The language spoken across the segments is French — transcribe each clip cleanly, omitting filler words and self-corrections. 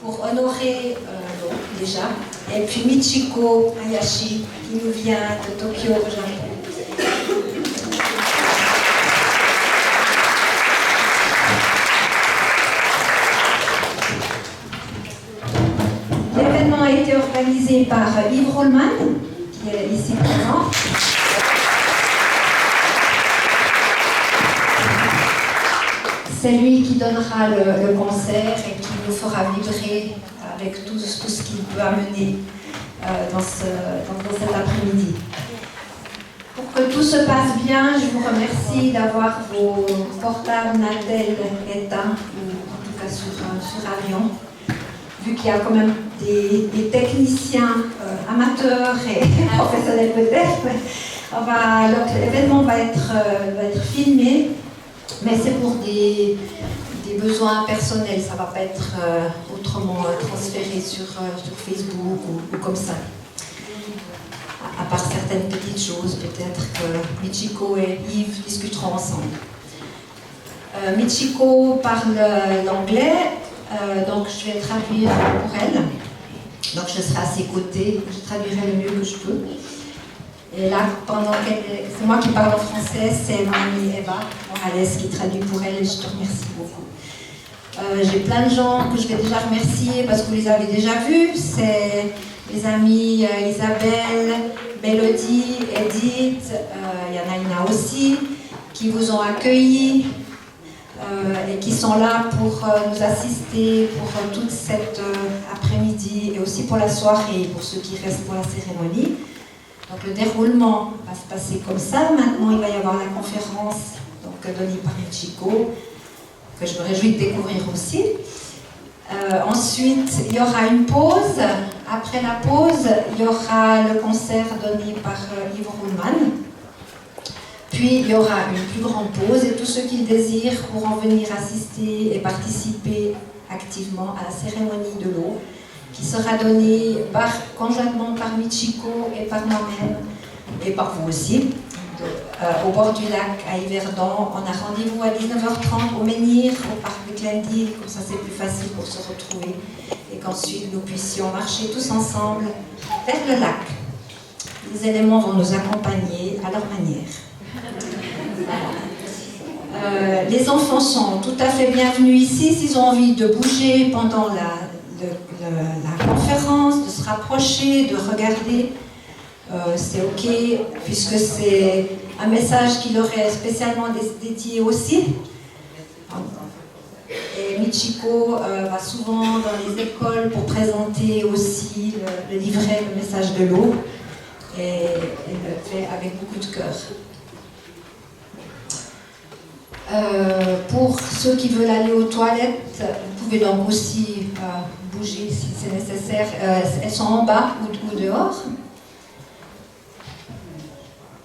pour honorer déjà, et puis Michiko Hayashi qui nous vient de Tokyo au Japon. L'événement a été organisé par Yves Ruhlmann, qui est ici présent. C'est lui qui donnera le concert et qui nous fera vibrer avec tout ce qu'il peut amener dans cet après-midi. Pour que tout se passe bien, je vous remercie d'avoir vos portables Natel éteints, ou en tout cas sur avion, vu qu'il y a quand même des techniciens amateurs et professionnels peut-être. L'événement va être filmé, mais c'est pour des besoins personnels, ça ne va pas être autrement transféré sur Facebook ou comme ça. À part certaines petites choses, peut-être que Michiko et Yves discuteront ensemble. Michiko parle l'anglais, donc je vais traduire pour elle. Donc je serai à ses côtés, je traduirai le mieux que je peux. Et là, c'est moi qui parle en français, c'est ma amie Eva Morales qui traduit pour elle et je te remercie beaucoup. J'ai plein de gens que je vais déjà remercier parce que vous les avez déjà vus. C'est les amis Isabelle, Mélodie, Edith, Janaina aussi, qui vous ont accueillis et qui sont là pour nous assister pour toute cette après-midi et aussi pour la soirée, pour ceux qui restent pour la cérémonie. Donc le déroulement va se passer comme ça. Maintenant, il va y avoir la conférence donnée par Michiko, que je me réjouis de découvrir aussi. Ensuite, il y aura une pause. Après la pause, il y aura le concert donné par Yves Ruhlmann. Puis, il y aura une plus grande pause et tous ceux qui le désirent pourront venir assister et participer activement à la cérémonie de l'eau, qui sera donnée conjointement par Michiko et par moi-même, et par vous aussi, au bord du lac à Yverdon. On a rendez-vous à 19h30 au Menhir, au parc de Clendy, comme ça c'est plus facile pour se retrouver, et qu'ensuite nous puissions marcher tous ensemble vers le lac. Les éléments vont nous accompagner à leur manière. Les enfants sont tout à fait bienvenus ici s'ils ont envie de bouger pendant la conférence, de se rapprocher, de regarder. C'est ok, puisque c'est un message qui leur est spécialement dédié aussi. Et Michiko va souvent dans les écoles pour présenter aussi le livret, le message de l'eau. Et elle le fait avec beaucoup de cœur. Pour ceux qui veulent aller aux toilettes, vous pouvez donc aussi bouger si c'est nécessaire. Elles sont en bas ou dehors.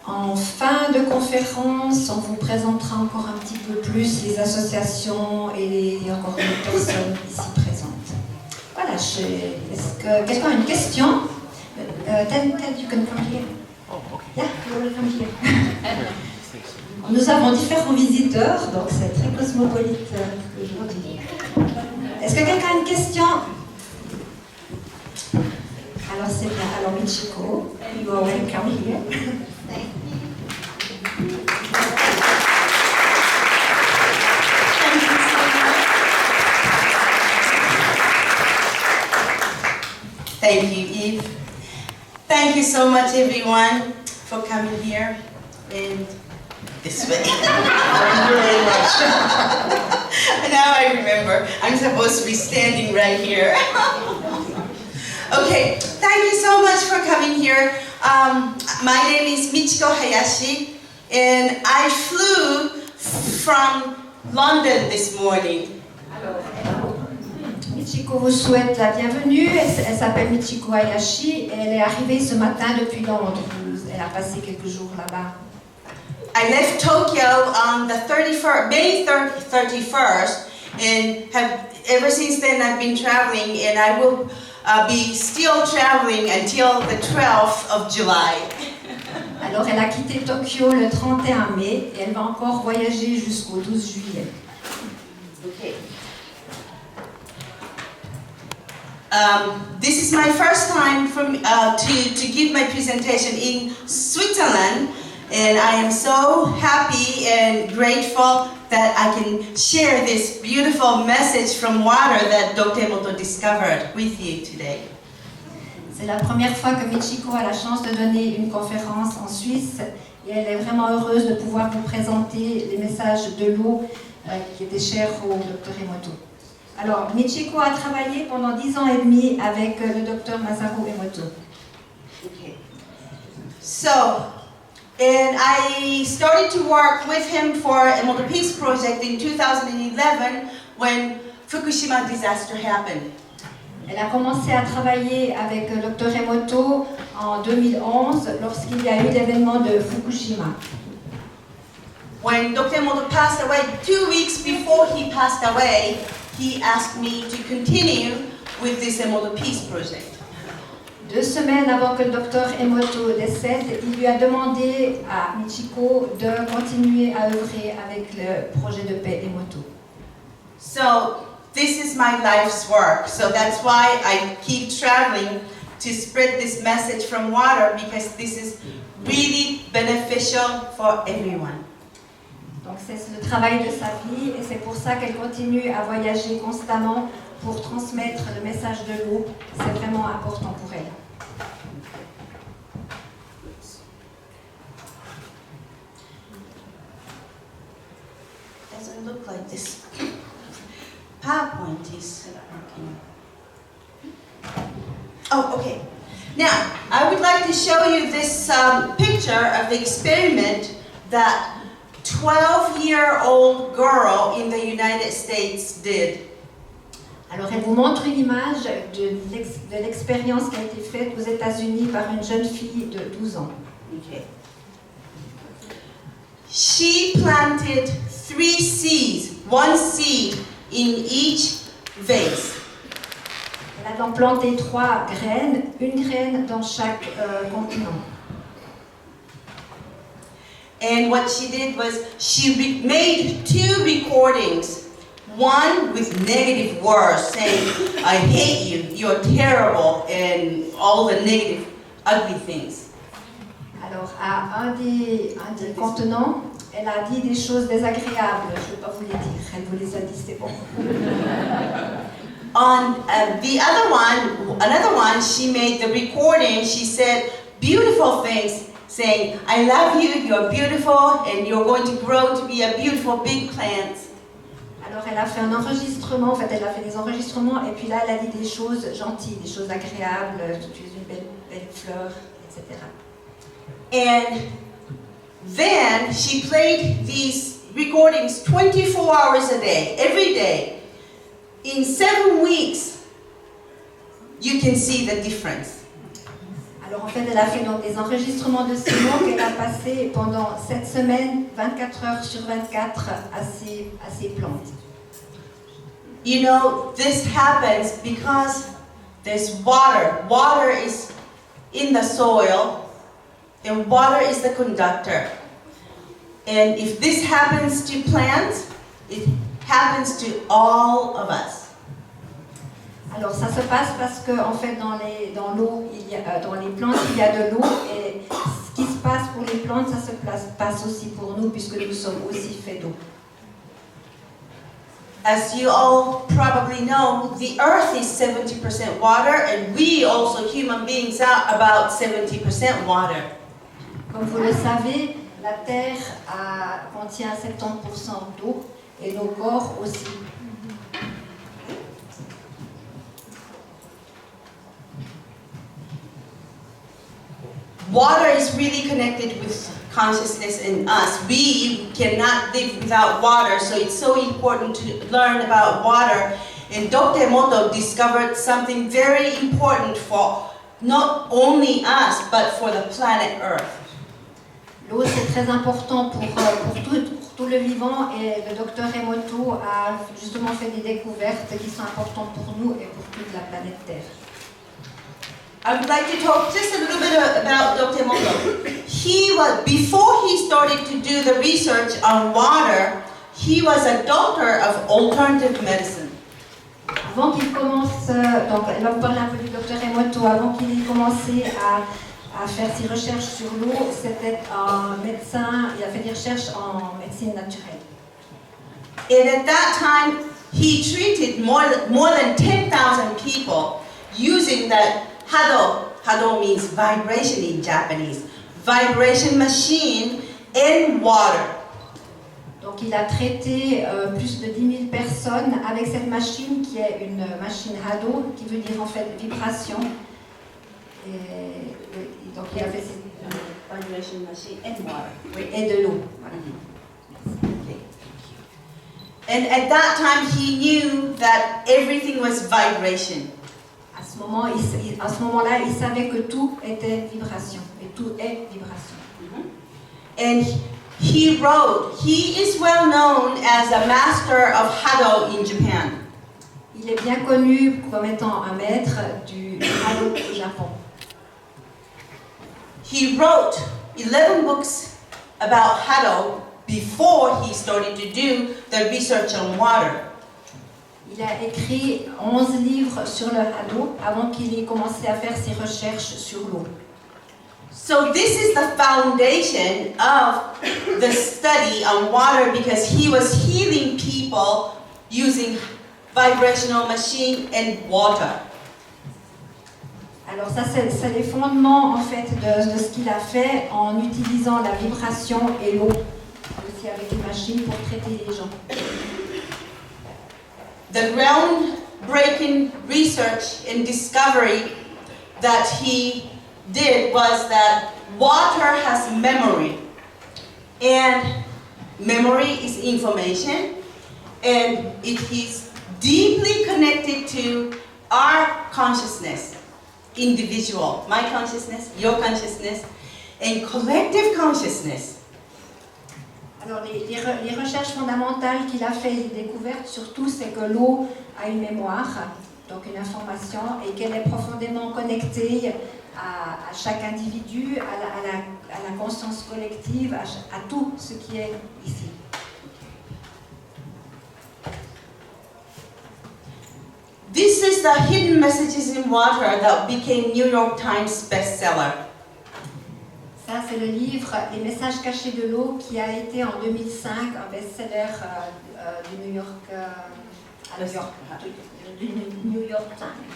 En fin de conférence, on vous présentera encore un petit peu plus les associations et encore les personnes ici présentes. Voilà, est-ce que quelqu'un a une question? Ted, you can come here. Oh, okay. Yeah, you will come here. Nous avons différents visiteurs, donc c'est très cosmopolite aujourd'hui. Est-ce que quelqu'un a une question? Alors c'est bien. Alors Michiko, you are welcome here. Thank you, Yves. Thank you so much, everyone, for coming here and this way. Thank you very much. Now I remember, I'm supposed to be standing right here. Okay, thank you so much for coming here. My name is Michiko Hayashi, and I flew from London this morning. Michiko vous souhaite la bienvenue. Elle s'appelle Michiko Hayashi et elle est arrivée ce matin depuis Londres. Elle a passé quelques jours là-bas. I left Tokyo on the May 31st, and ever since then I've been traveling, and I will be still traveling until the 12th of July. Alors elle a quitté Tokyo le 31 mai et elle va encore voyager jusqu'au 12 juillet. Okay. This is my first time to give my presentation in Switzerland, and I am so happy and grateful that I can share this beautiful message from water that Dr. Emoto discovered with you today. C'est la première fois que Michiko a la chance de donner une conférence en Suisse et elle est vraiment heureuse de pouvoir vous présenter les messages de l'eau qui étaient chers au Dr. Emoto. Alors, Michiko a travaillé pendant 10 ans et demi avec le Dr. Masaru Emoto. Okay. So, and I started to work with him for Emoto Peace Project in 2011 when Fukushima disaster happened. Elle a commencé à travailler avec le Dr. Emoto en 2011 lorsqu'il y a eu l'événement de Fukushima. When Dr. Emoto passed away, 2 weeks before he passed away, he asked me to continue with this Emoto Peace Project. 2 semaines avant que le docteur Emoto décède, il lui a demandé à Michiko de continuer à œuvrer avec le projet de paix Emoto. So, this is my life's work. So that's why I keep traveling to spread this message from water, because this is really beneficial for everyone. Donc c'est le travail de sa vie et c'est pour ça qu'elle continue à voyager constamment pour transmettre le message de l'eau. C'est vraiment important pour elle. Doesn't look like this. PowerPoint is working. Oh, okay. Now, I would like to show you this picture of the experiment that 12-year-old girl in the United States did. Alors elle vous montre une image de l'expérience qui a été faite aux États-Unis par une jeune fille de 12 ans. Okay. She planted 3 seeds, 1 seed in each vase. Elle a planté 3 graines, une graine dans chaque continent. And what she did was she made 2 recordings, one with negative words saying, I hate you, you're terrible, and all the negative, ugly things. Alors, à un des contenants, elle a dit des choses désagréables. Je ne vais pas vous les dire, elle vous les a dit, c'est bon. On another one, she made the recording, she said beautiful things, saying, I love you, you're beautiful, and you're going to grow to be a beautiful big plant. Alors elle a fait un enregistrement, en fait elle a fait des enregistrements et puis là elle a dit des choses gentilles, des choses agréables, tu es une belle fleur, etc. And then she played these recordings 24 hours a day, every day. In 7 weeks, you can see the difference. Alors en fait, elle a fait donc des enregistrements de ces mots qu'elle a passé pendant 7 semaines, 24 heures sur 24 à ces plantes. You know, this happens because there's water. Water is in the soil, and water is the conductor. And if this happens to plants, it happens to all of us. Alors ça se passe parce que en fait dans l'eau, dans les plantes il y a de l'eau et ce qui se passe pour les plantes ça se passe aussi pour nous puisque nous sommes aussi faits d'eau. As you all probably know, the earth is 70% water, and we also human beings are about 70% water. Comme vous le savez, la terre contient 70% d'eau et nos corps aussi. Water is really connected with consciousness in us. We cannot live without water, so it's so important to learn about water. And Dr. Emoto discovered something very important for not only us, but for the planet Earth. L'eau c'est très important pour tout le vivant et le docteur Emoto a justement fait des découvertes qui sont importantes pour nous et pour toute la planète Terre. I would like to talk just a little bit about Dr. Emoto. Before he started to do the research on water, he was a doctor of alternative medicine. Avant qu'il commence donc elle va vous parler un peu du docteur Emoto. Avant qu'il ait commencé à faire ses recherches sur l'eau, c'était un médecin, il a fait des recherches en médecine naturelle. And at that time, he treated more than 10,000 people using that hado. Hado means vibration in Japanese. Vibration machine in water. Donc il a traité plus de 10 000 personnes avec cette machine qui est une machine hado, qui veut dire en fait vibration. Et donc il a fait Vibration machine in water. oui, et de l'eau. Voilà. Okay. And at that time, he knew that everything was vibration. À ce moment-là, il savait que tout était vibration et tout est vibration. And he wrote, he is well known as a master of hado in Japan. Il est bien connu comme étant un maître du hado au Japon. He wrote 11 books about hado before he started to do the research on water. Il a écrit 11 livres sur le hado avant qu'il ait commencé à faire ses recherches sur l'eau. So this is the foundation of the study on water because he was healing people using vibrational machine and water. Alors ça, c'est les fondements en fait de ce qu'il a fait en utilisant la vibration et l'eau, aussi avec des machines pour traiter les gens. The groundbreaking research and discovery that he did was that water has memory, and memory is information, and it is deeply connected to our consciousness, individual, my consciousness, your consciousness, and collective consciousness. Alors les recherches fondamentales qu'il a fait, les découvertes surtout, c'est que l'eau a une mémoire, donc une information, et qu'elle est profondément connectée à chaque individu, à la conscience collective, à tout ce qui est ici. This is the hidden messages in water that became New York Times bestseller. Ça, c'est le livre Les messages cachés de l'eau qui a été en 2005 un best-seller du New York Times.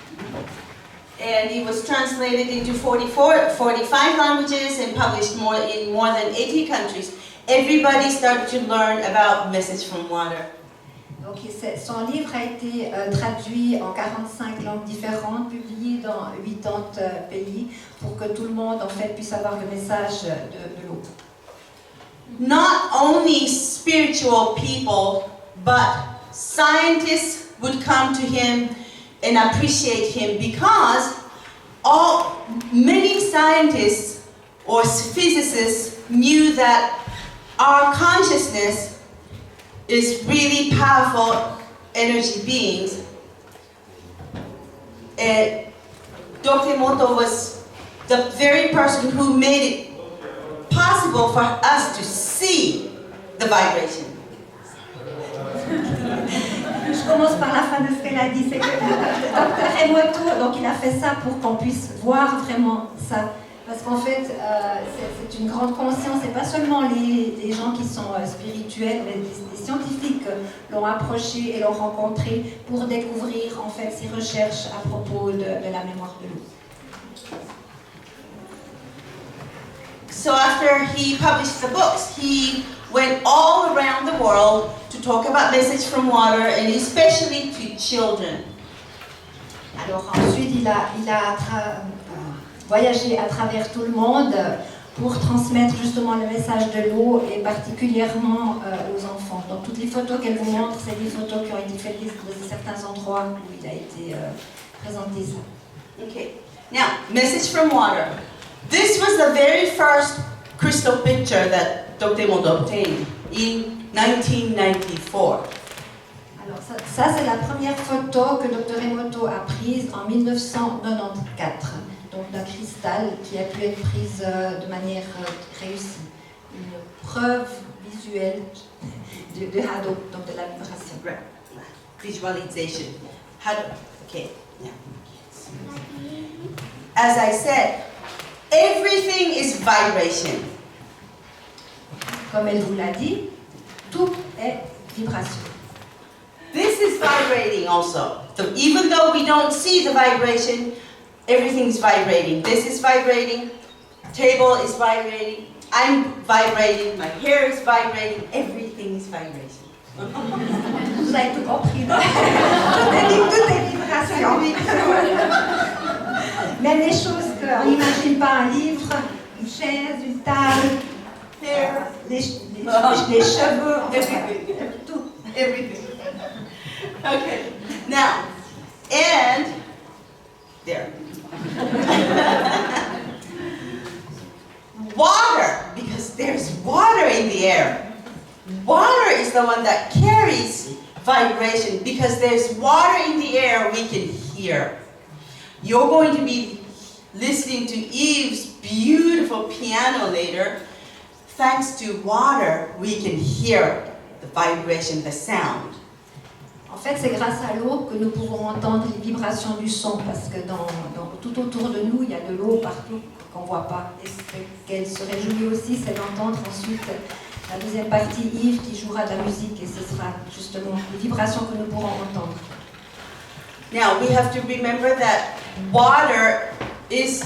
And it was translated into 45 languages and published in more than 80 countries. Everybody started to learn about message from water. Donc, son livre a été traduit en 45 langues différentes, publié dans 80 pays, pour que tout le monde en fait puisse avoir le message de l'eau. Not only spiritual people, but scientists would come to him and appreciate him because many scientists or physicists knew that our consciousness is really powerful energy beings. And Dr. Emoto was the very person who made it possible for us to see the vibration. Je commence par la fin de ce qu'elle a dit, c'est que le docteur Emoto, donc il a fait ça pour qu'on puisse voir vraiment ça. Parce qu'en fait, c'est une grande conscience, c'est pas seulement les gens qui sont spirituels, mais les scientifiques l'ont approché et l'ont rencontré pour découvrir en fait ses recherches à propos de la mémoire de l'eau. So after he published the books, he went all around the world to talk about message from water and especially to children. Alors ensuite, il a voyagé à travers tout le monde pour transmettre justement le message de l'eau et particulièrement aux enfants. Donc toutes les photos qu'elle vous montre, c'est des photos qui ont été faites de certains endroits où il a été présenté ça. Okay, now, message from water. This was the very first crystal picture that Dr. Emoto obtained in 1994. Alors ça c'est la première photo que Dr. Emoto a prise en 1994. Donc d'un cristal qui a pu être prise de manière réussie. Une preuve visuelle de hado, donc de la vibration. Right. Visualization. Hado. Okay, now. As I said, everything is vibration. Comme elle vous l'a dit, tout est vibration. This is vibrating also. So even though we don't see the vibration, everything is vibrating. This is vibrating, table is vibrating, I'm vibrating, my hair is vibrating, everything is vibrating. Vous avez tout compris, non? Tout est vibration. Même les choses qu'on n'imagine pas, un livre, une chaise, une table, les cheveux, tout. Everything. Okay. Now, and there. Water, because there's water in the air. Water is the one that carries vibration because there's water in the air we can hear. You're going to be listening to Yves' beautiful piano later. Thanks to water, we can hear the vibration, the sound. En fait, c'est grâce à l'eau que nous pouvons entendre les vibrations du son, parce que tout autour de nous, il y a de l'eau partout qu'on ne voit pas. Et ce qu'elle se réjouit aussi, c'est d'entendre ensuite la deuxième partie, Yves, qui jouera de la musique, et ce sera justement les vibrations que nous pourrons entendre. Now, we have to remember that water is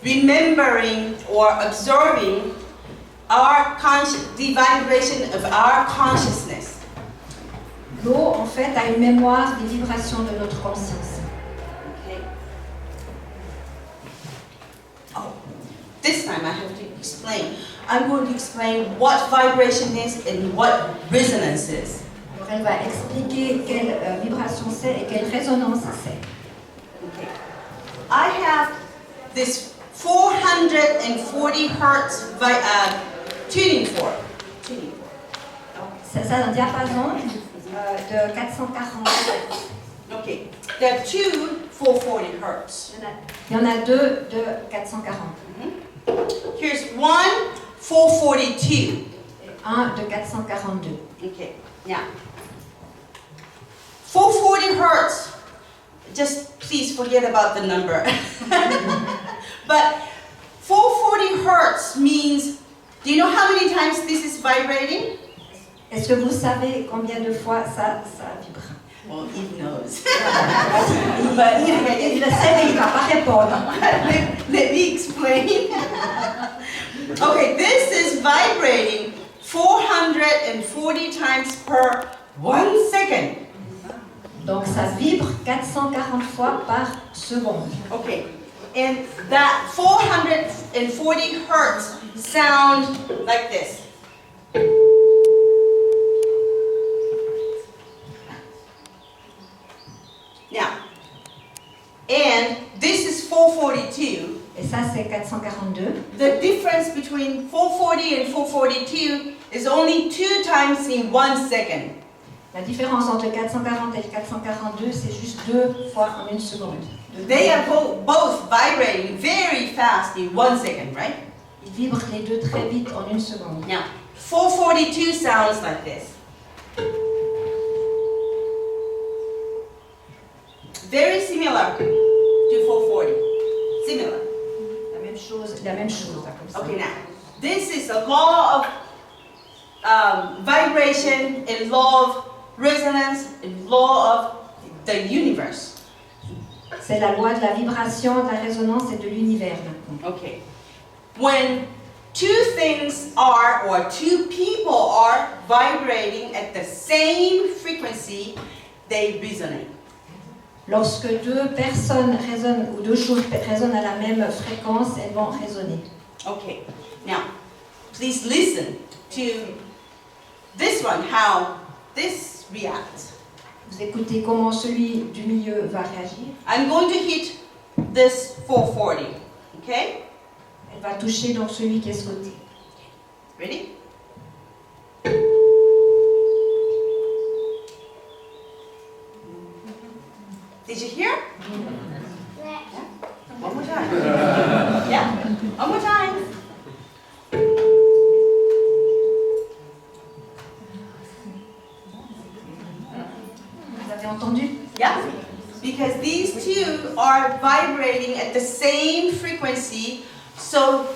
remembering or observing the vibration of our consciousness. L'eau, en fait, a une mémoire des vibrations de notre conscience. Okay. Oh, this time I have to explain. I'm going to explain what vibration is and what resonance is. Alors, elle va expliquer quelle vibration c'est et quelle résonance c'est. Okay. I have this 440 hertz tuning fork. C'est un diapason de 440 Hz. Okay, there are two 440 hertz. Il y en a deux de 440. Here's one 442. Et un de 442. Okay, now 440 hertz. Just please forget about the number. But 440 hertz means, do you know how many times this is vibrating? Est-ce que vous savez combien de fois ça vibre? Well, Eve knows. Il le sait, mais il ne va pas répondre. Let me explain. Okay, this is vibrating 440 times per 1 second. Donc ça vibre 440 fois par seconde. Okay, and that 440 hertz sound like this. Now, and this is 442. Et ça c'est 442. The difference between 440 and 442 is only 2 times in 1 second. La différence entre 440 et 442, c'est juste 2 fois en 1 seconde. They are both vibrating very fast in 1 second, right? Ils vibrent les deux très vite en 1 seconde. Now, 442 sounds like this. Very similar to 440. Similar. La même chose, là, comme ça. Okay, now, this is a law of vibration, a law of resonance, a law of the universe. C'est la loi de la vibration, de la résonance et de l'univers maintenant. Okay. When two things are, or two people are vibrating at the same frequency, they resonate. Lorsque deux personnes résonnent ou deux choses résonnent à la même fréquence, elles vont résonner. Okay. Now, please listen to this one, how this reacts. Vous écoutez comment celui du milieu va réagir. I'm going to hit this 440, okay? Elle va toucher donc celui qui est ce côté. Ready? Did you hear? Yeah. One more time. Yeah. One more time. Vous avez entendu? Yeah. Because because these two are vibrating at the same frequency. So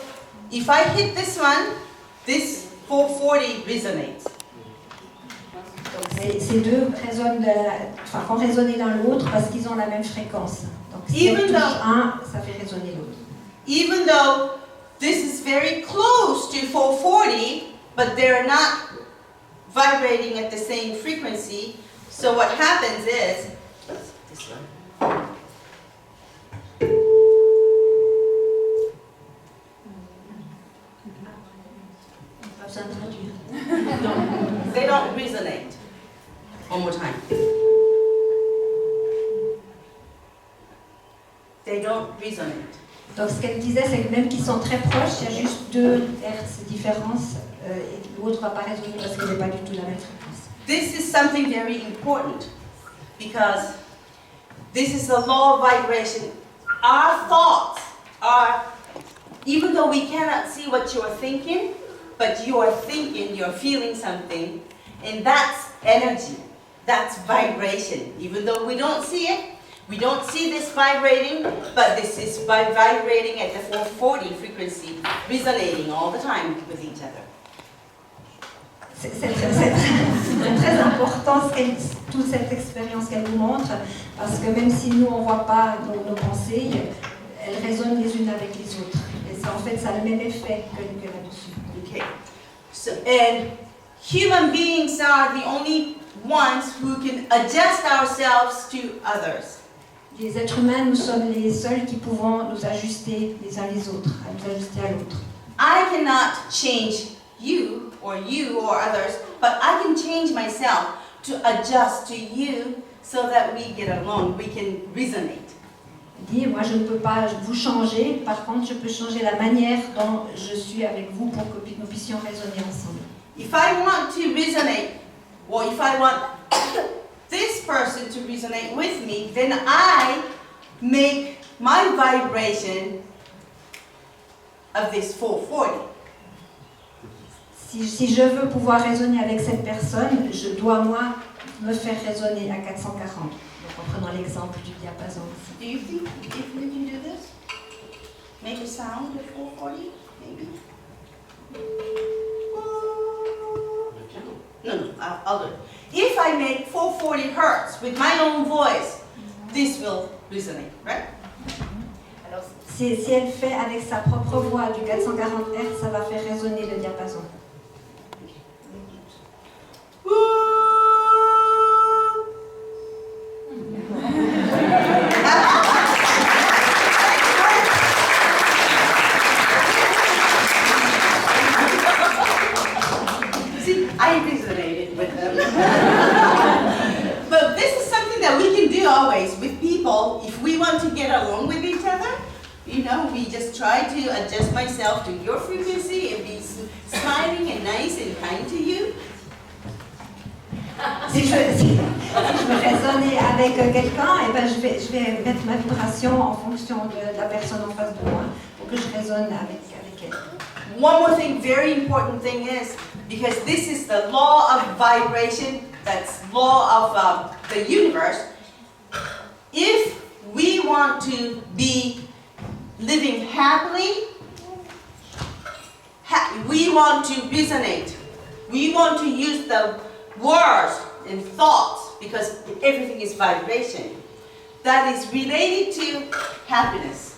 if I hit this one, this 440 resonates. Donc ces deux résonnent font résonner l'un l'autre parce qu'ils ont la même fréquence. Donc si elle touche un, ça fait résonner l'autre. Even though this is very close to 440, but they're not vibrating at the same frequency. So what happens is, this one. Pas besoin de traduire. They don't resonate. One more time. They don't resonate. Donc ce qu'elle disait, c'est que même qu'ils sont très proches, il y a juste 2 Hertz de différence et l'autre ne va pas résonner parce qu'elle n'est pas du tout la même fréquence. This is something very important because this is the law of vibration. Our thoughts are, even though we cannot see what you are thinking, but you are thinking, you're feeling something, and that's energy, that's vibration. Even though we don't see it, we don't see this vibrating, but this is vibrating at the 440 frequency, resonating all the time with each other. C'est très important toute cette expérience qu'elle nous montre, parce que même si nous on ne voit pas nos pensées, elles résonnent les unes avec les autres. Et ça, en fait, ça a le même effet que là-dessus. Okay. So, and human beings are the only ones who can adjust ourselves to others. Les êtres humains, nous sommes les seuls qui pouvons nous ajuster les uns les autres, à nous ajuster à l'autre. I cannot change you or others, but I can change myself to adjust to you so that we get along, we can resonate. Dit, moi je ne peux pas vous changer, par contre je peux changer la manière dont je suis avec vous pour que nous puissions résonner ensemble. If I want to resonate, or if I want this person to resonate with me, then I make my vibration of this 440. Si je veux pouvoir résonner avec cette personne, je dois moi me faire résonner à 440. Donc en prenant l'exemple du diapason ici. Do you think if we can do this? Make a sound of 440, maybe? No, I'll do it. If I make 440 hertz with my own voice, this will resonate, right? Alors si elle fait avec sa propre voix du 440 Hz, ça va faire résonner le diapason. See, I resonated with them. But this is something that we can do always with people. If we want to get along with each other, you know, we just try to adjust myself to your frequency and be smiling and nice and kind to you. Si je veux résonner avec quelqu'un, eh ben je vais mettre ma vibration en fonction de la personne en face de moi pour que je résonne avec elle. One more thing, very important thing is, because this is the law of vibration, that's law of the universe, if we want to be living happily, we want to resonate. We want to use the words and thoughts because everything is vibration. That is related to happiness.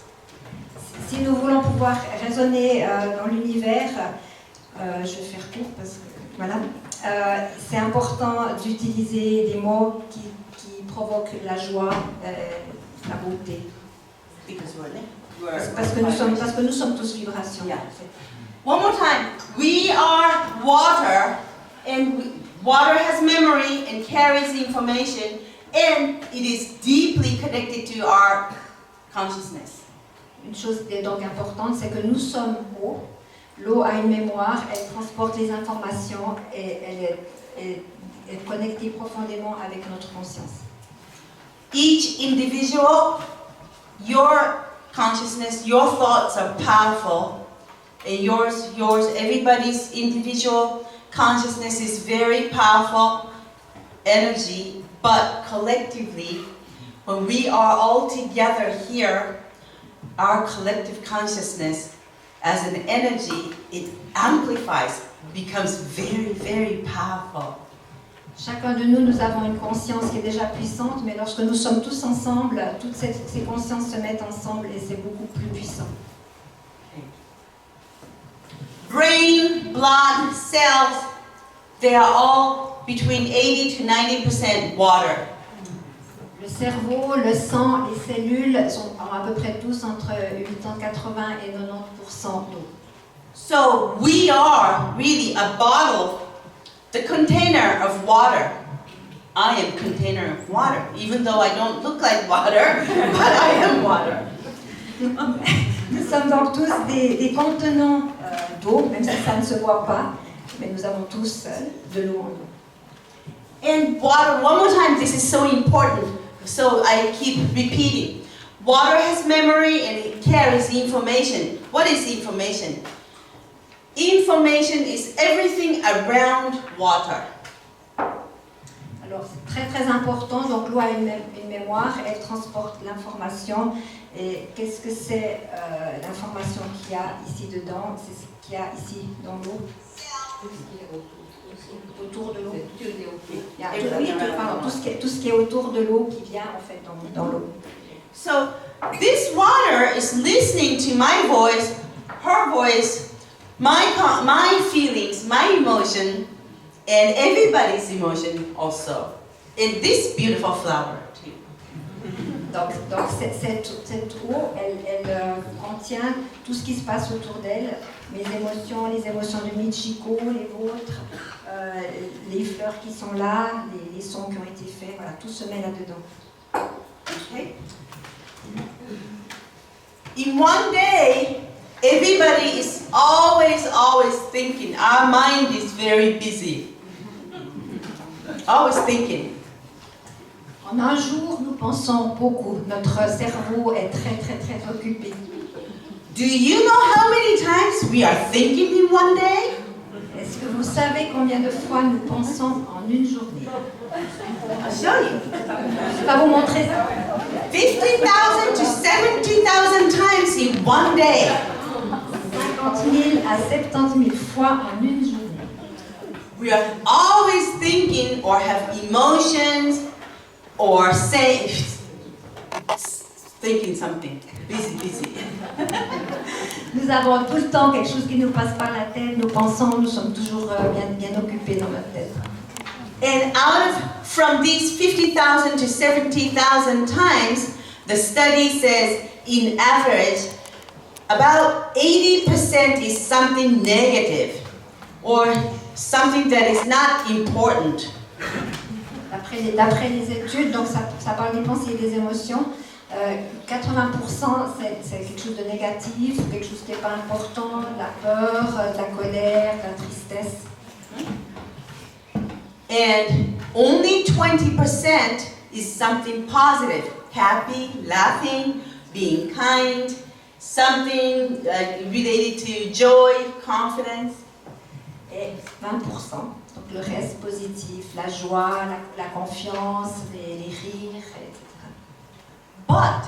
Si nous voulons pouvoir résonner dans l'univers, je vais faire court parce que voilà, c'est important d'utiliser des mots qui provoquent la joie, la beauté. Parce que nous sommes tous vibrations. Yeah. One more time. We are water, and water has memory and carries information, and it is deeply connected to our consciousness. Une chose qui est donc importante, c'est que nous sommes eau. L'eau a une mémoire, elle transporte les informations et elle est connectée profondément avec notre conscience. Each individual, your consciousness, your thoughts are powerful, and yours, everybody's individual consciousness is very powerful energy, but collectively, when we are all together here, our collective consciousness as an energy, it amplifies, becomes very, very powerful. Chacun de nous, nous avons une conscience qui est déjà puissante, mais lorsque nous sommes tous ensemble, toutes ces consciences se mettent ensemble et c'est beaucoup plus puissant. Brain, blood, cells, they are all between 80 to 90% water. Le cerveau, le sang, les cellules sont à peu près tous entre 80 et 90% d'eau. So we are really a bottle, the container of water. I am container of water, even though I don't look like water, but I am water. Nous sommes donc tous des contenants d'eau, même si ça ne se voit pas, mais nous avons tous de l'eau en nous. And water, one more time, this is so important, so I keep repeating. Water has memory and it carries information. What is information? Information is everything around water. Alors c'est très très important, donc l'eau a une mémoire, elle transporte l'information. Et qu'est-ce que c'est l'information qu'il y a ici dedans? C'est ce qu'il y a ici dans l'eau. Autour de l'eau. Tout ce qui est autour de l'eau qui vient en fait dans l'eau. So this water is listening to my voice, her voice, my feelings, my emotion, and everybody's emotion also. In this beautiful flower too. Donc cette eau, elle contient tout ce qui se passe autour d'elle, mes émotions, les émotions de Michiko, les vôtres, les fleurs qui sont là, les sons qui ont été faits, voilà, tout se met là-dedans. Okay. In one day, everybody is always thinking. Our mind is very busy. Always thinking. En un jour, nous pensons beaucoup. Notre cerveau est très très très occupé. Do you know how many times we are thinking in one day? Est-ce que vous savez combien de fois nous pensons en une journée? I'll show you. Je vais vous montrer ça. 50,000 to 70,000 times in one day. 50 000 à 70 000 fois en une journée. We are always thinking or have emotions or thinking something. Busy. Nous avons tout le temps quelque chose qui nous passe par la tête, nous pensons, nous sommes toujours bien occupés dans notre tête. And from these 50,000 to 70,000 times, the study says, in average, about 80% is something negative or something that is not important. D'après les études, donc ça parle des pensées et des émotions, 80% c'est quelque chose de négatif, quelque chose qui n'est pas important, de la peur, de la colère, de la tristesse. And only 20% is something positive, happy, laughing, being kind, something related to joy, confidence. Et 20%, donc le reste positif, la joie, la confiance, les rires, etc. But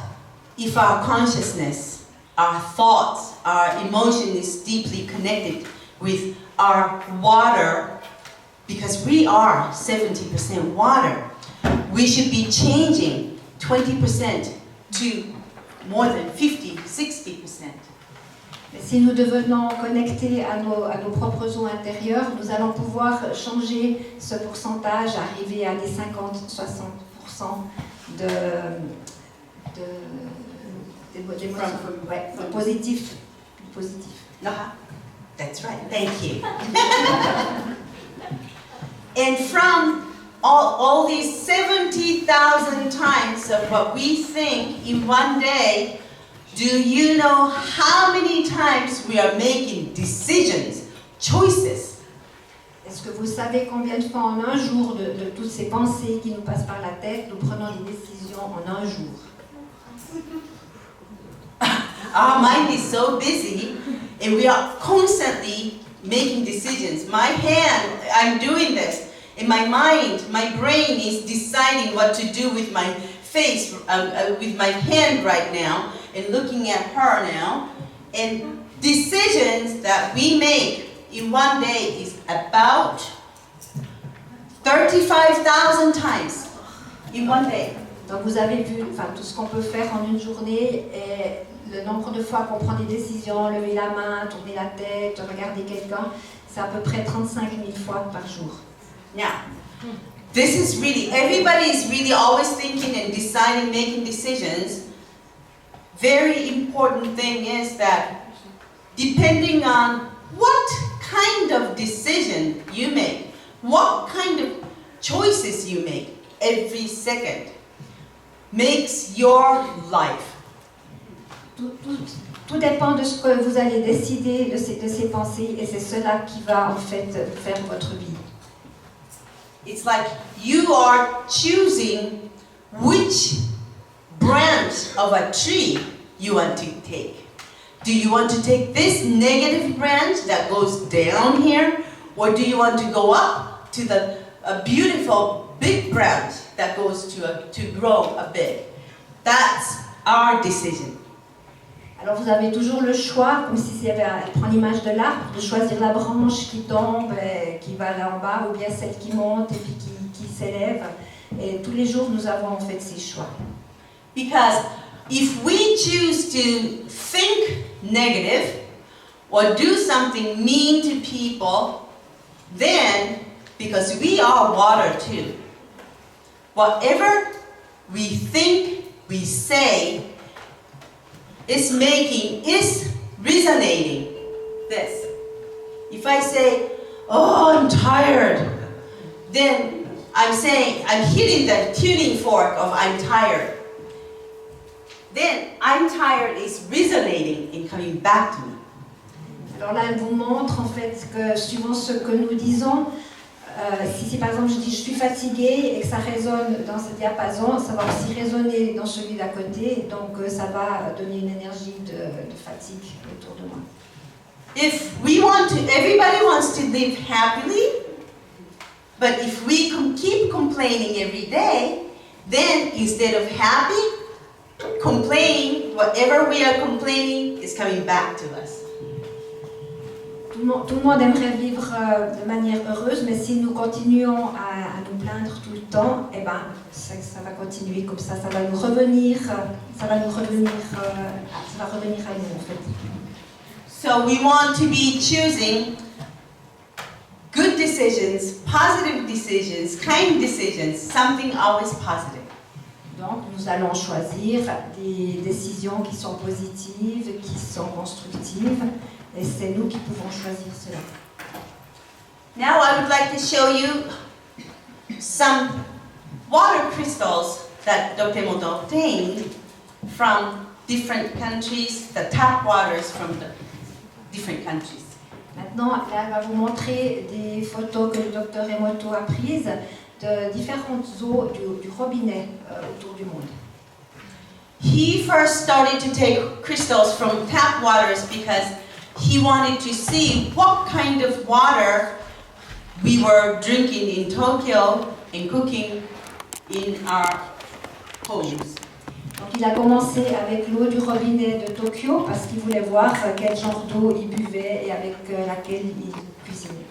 if our consciousness, our thoughts, our emotion is deeply connected with our water, because we are 70% water, we should be changing 20% to more than 50, 60%. Mais si nous devenons connectés à nos propres eaux intérieures, nous allons pouvoir changer ce pourcentage, arriver à des 50-60% de positif. That's right. Thank you. And from all these 70,000 times of what we think in one day, do you know how many times we are making decisions, choices? Est-ce que vous savez combien de fois en un jour de toutes ces pensées qui nous passent par la tête, nous prenons des décisions en un jour? Our mind is so busy and we are constantly making decisions. My hand, I'm doing this. In my mind, my brain is deciding what to do with my face, with my hand right now, and looking at her now, and decisions that we make in one day is about 35,000 times in one day. Donc vous avez vu tout ce qu'on peut faire en une journée et le nombre de fois qu'on prend des décisions, lever la main, tourner la tête, regarder quelqu'un, c'est à peu près 35 000 fois par jour. Now, this is really, everybody is really always thinking and deciding, making decisions. Very important thing is that depending on what kind of decision you make, what kind of choices you make every second makes your life. Tout dépend de ce que vous allez décider, de ces pensées, et c'est cela qui va en fait faire votre vie. It's like you are choosing which branch of a tree you want to take. Do you want to take this negative branch that goes down here, or do you want to go up to the beautiful big branch that goes to grow a big? That's our decision. Alors vous avez toujours le choix, comme si elle prend l'image de l'arbre, de choisir la branche qui tombe, et qui va là en bas, ou bien celle qui monte et puis qui s'élève. Et tous les jours, nous avons en fait ces choix. Because if we choose to think negative or do something mean to people, then, because we are water too, whatever we think, we say, is resonating this. If I say, oh, I'm tired, then I'm hitting the tuning fork of I'm tired. Then I'm tired is resonating and coming back to me. Alors là, elle vous montre en fait que suivant ce que nous disons, si par exemple je dis je suis fatiguée et que ça résonne dans ce diapason, ça va aussi résonner dans celui d'à côté, donc ça va donner une énergie de fatigue autour de moi. If we want to, everybody wants to live happily, but if we keep complaining every day, then instead of happy, complain, whatever we are complaining is coming back to us. Tout le monde aimerait vivre de manière heureuse, mais si nous continuons à nous plaindre tout le temps, eh ben, ça va continuer comme ça va nous revenir, ça va revenir à nous en fait. So we want to be choosing good decisions, positive decisions, kind decisions, something always positive. Donc nous allons choisir des décisions qui sont positives, qui sont constructives. Et c'est nous qui pouvons choisir cela. Now I would like to show you some water crystals that Dr. Emoto obtained from different countries, the tap waters from the different countries. Maintenant, là, elle va vous montrer des photos que le docteur Emoto a prises de différentes eaux du robinet autour du monde. He first started to take crystals from tap waters because he wanted to see what kind of water we were drinking in Tokyo and cooking in our homes. Donc il a commencé avec l'eau du robinet de Tokyo parce qu'il voulait voir quel genre d'eau il buvait et avec laquelle il cuisinait.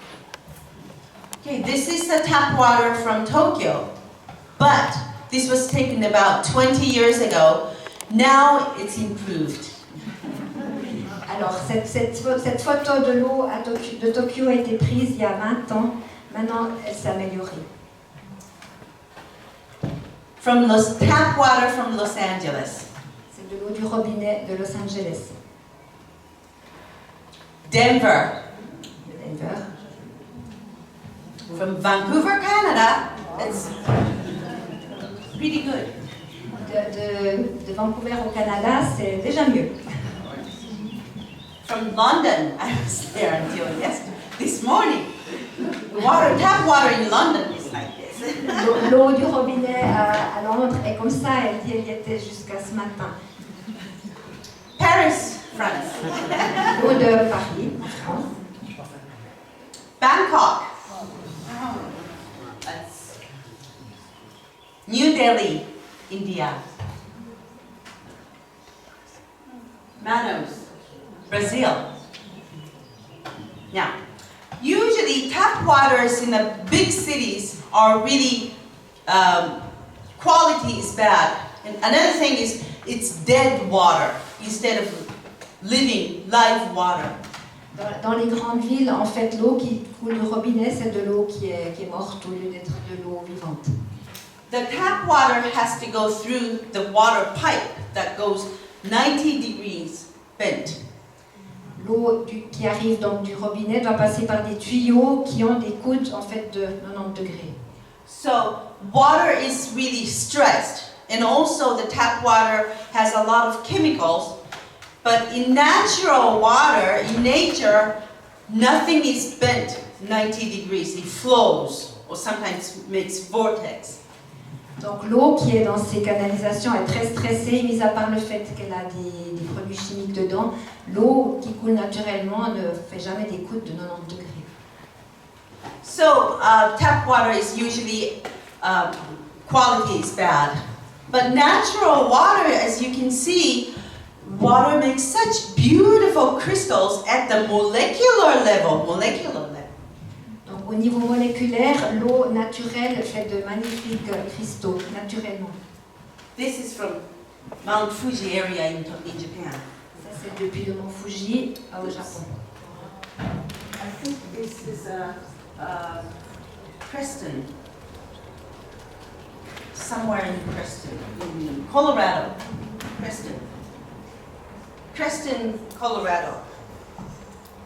Okay, this is the tap water from Tokyo, but this was taken about 20 years ago. Now it's improved. Alors, cette photo de l'eau de Tokyo a été prise il y a 20 ans. Maintenant, elle s'est améliorée. From tap water from Los Angeles. C'est de l'eau du robinet de Los Angeles. Denver. De Denver. From Vancouver, Canada. It's pretty good. De Vancouver au Canada, c'est déjà mieux. From London, I was there until this morning. Tap water in London is like this. L'eau du robinet à Londres est comme ça, elle dit elle y était jusqu'à ce matin. Paris, France. L'eau de Paris, en France. Bangkok. New Delhi, India. Manaus, Brazil. Now, usually tap waters in the big cities are really, quality is bad. And another thing is, it's dead water instead of living, live water. Dans les grandes villes, en fait, l'eau qui coule du robinet, c'est de l'eau qui est morte au lieu d'être de l'eau vivante. The tap water has to go through the water pipe that goes 90 degrees bent. L'eau qui arrive donc du robinet doit passer par des tuyaux qui ont des coudes en fait de 90 degrés. So water is really stressed, and also the tap water has a lot of chemicals. But in natural water, in nature, nothing is bent 90 degrees. It flows, or sometimes makes vortex. Donc l'eau qui est dans ces canalisations est très stressée, mis à part le fait qu'elle a des produits chimiques dedans. L'eau qui coule naturellement ne fait jamais des coudes de 90 degrés. So tap water is usually, quality is bad. But natural water, as you can see, water makes such beautiful crystals at the molecular level. Donc au niveau moléculaire, l'eau naturelle fait de magnifiques cristaux, naturellement. This is from Mount Fuji area in Japan. Ça c'est depuis le mont Fuji au Japon. I think this is Preston. Somewhere in Preston, in Colorado. Preston, Colorado.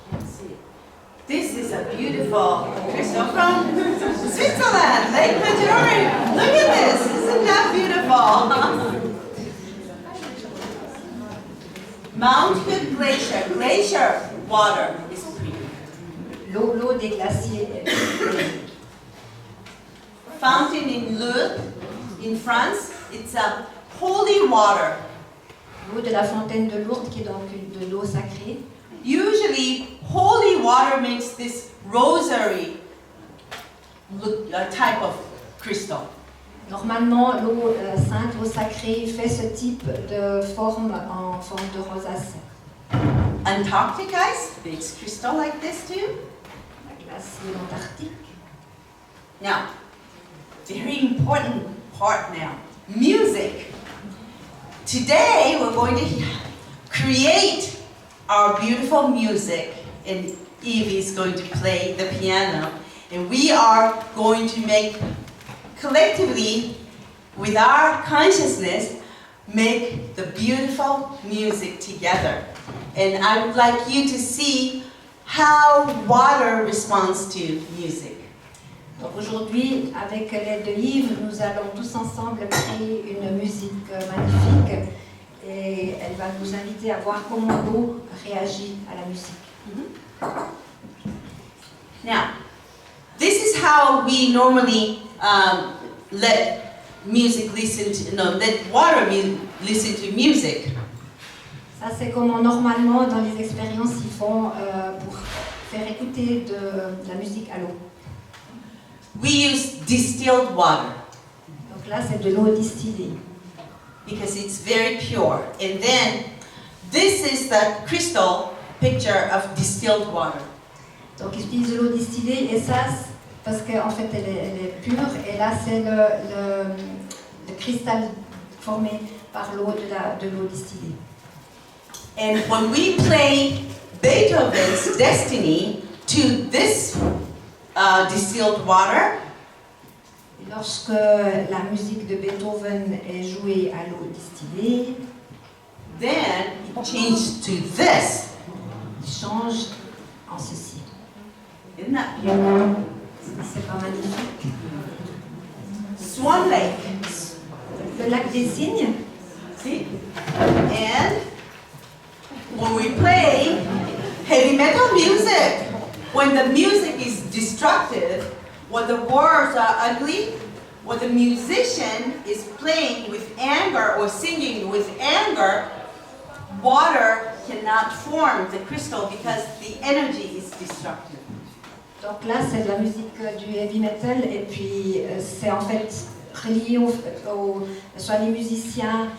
Can't see it. This is a beautiful crystal from Switzerland, Lake Maggiore. Look at this, isn't that beautiful? Mount Hood glacier water is pretty. L'eau des glaciers. Fountain in Lourdes, in France, it's a holy water. L'eau de la fontaine de Lourdes qui est donc de l'eau sacrée. Usually, holy water makes this rosary type of crystal. Normalement, l'eau sainte, l'eau sacrée, fait ce type de forme en forme de rosace. Antarctic ice makes crystal like this too. La glace de l'Antarctique. Now, very important part now, music. Today, we're going to create our beautiful music, and Yves is going to play the piano, and we are going to make, collectively, with our consciousness, make the beautiful music together. And I would like you to see how water responds to music. Donc aujourd'hui, avec l'aide de Yves, nous allons tous ensemble créer une musique magnifique et elle va nous inviter à voir comment l'eau réagit à la musique. Now, this is how we normally let music let water listen to music. Ça, c'est comment normalement dans les expériences ils font pour faire écouter de la musique à l'eau. We use distilled water Donc là, c'est de l'eau distillée. because it's very pure. And then this is the crystal picture of distilled water. Donc ils utilisent de l'eau distillée et ça, parce qu'en fait elle est pure, et là c'est le cristal formé par l'eau de l'eau distillée. And when we play Beethoven's Destiny to this distilled water, Lorsque la musique de Beethoven est jouée à l'eau distillée, then it changes to this. il change en ceci. Isn't that beautiful? C'est pas magnifique. Swan Lake. Le lac des cygnes. See? And when we play heavy metal music, when the music is destructive, when the words are ugly, when the musician is playing with anger or singing with anger, water cannot form the crystal because the energy is destructive. Donc là, c'est de la musique du heavy metal et puis c'est en fait relié soit les musiciens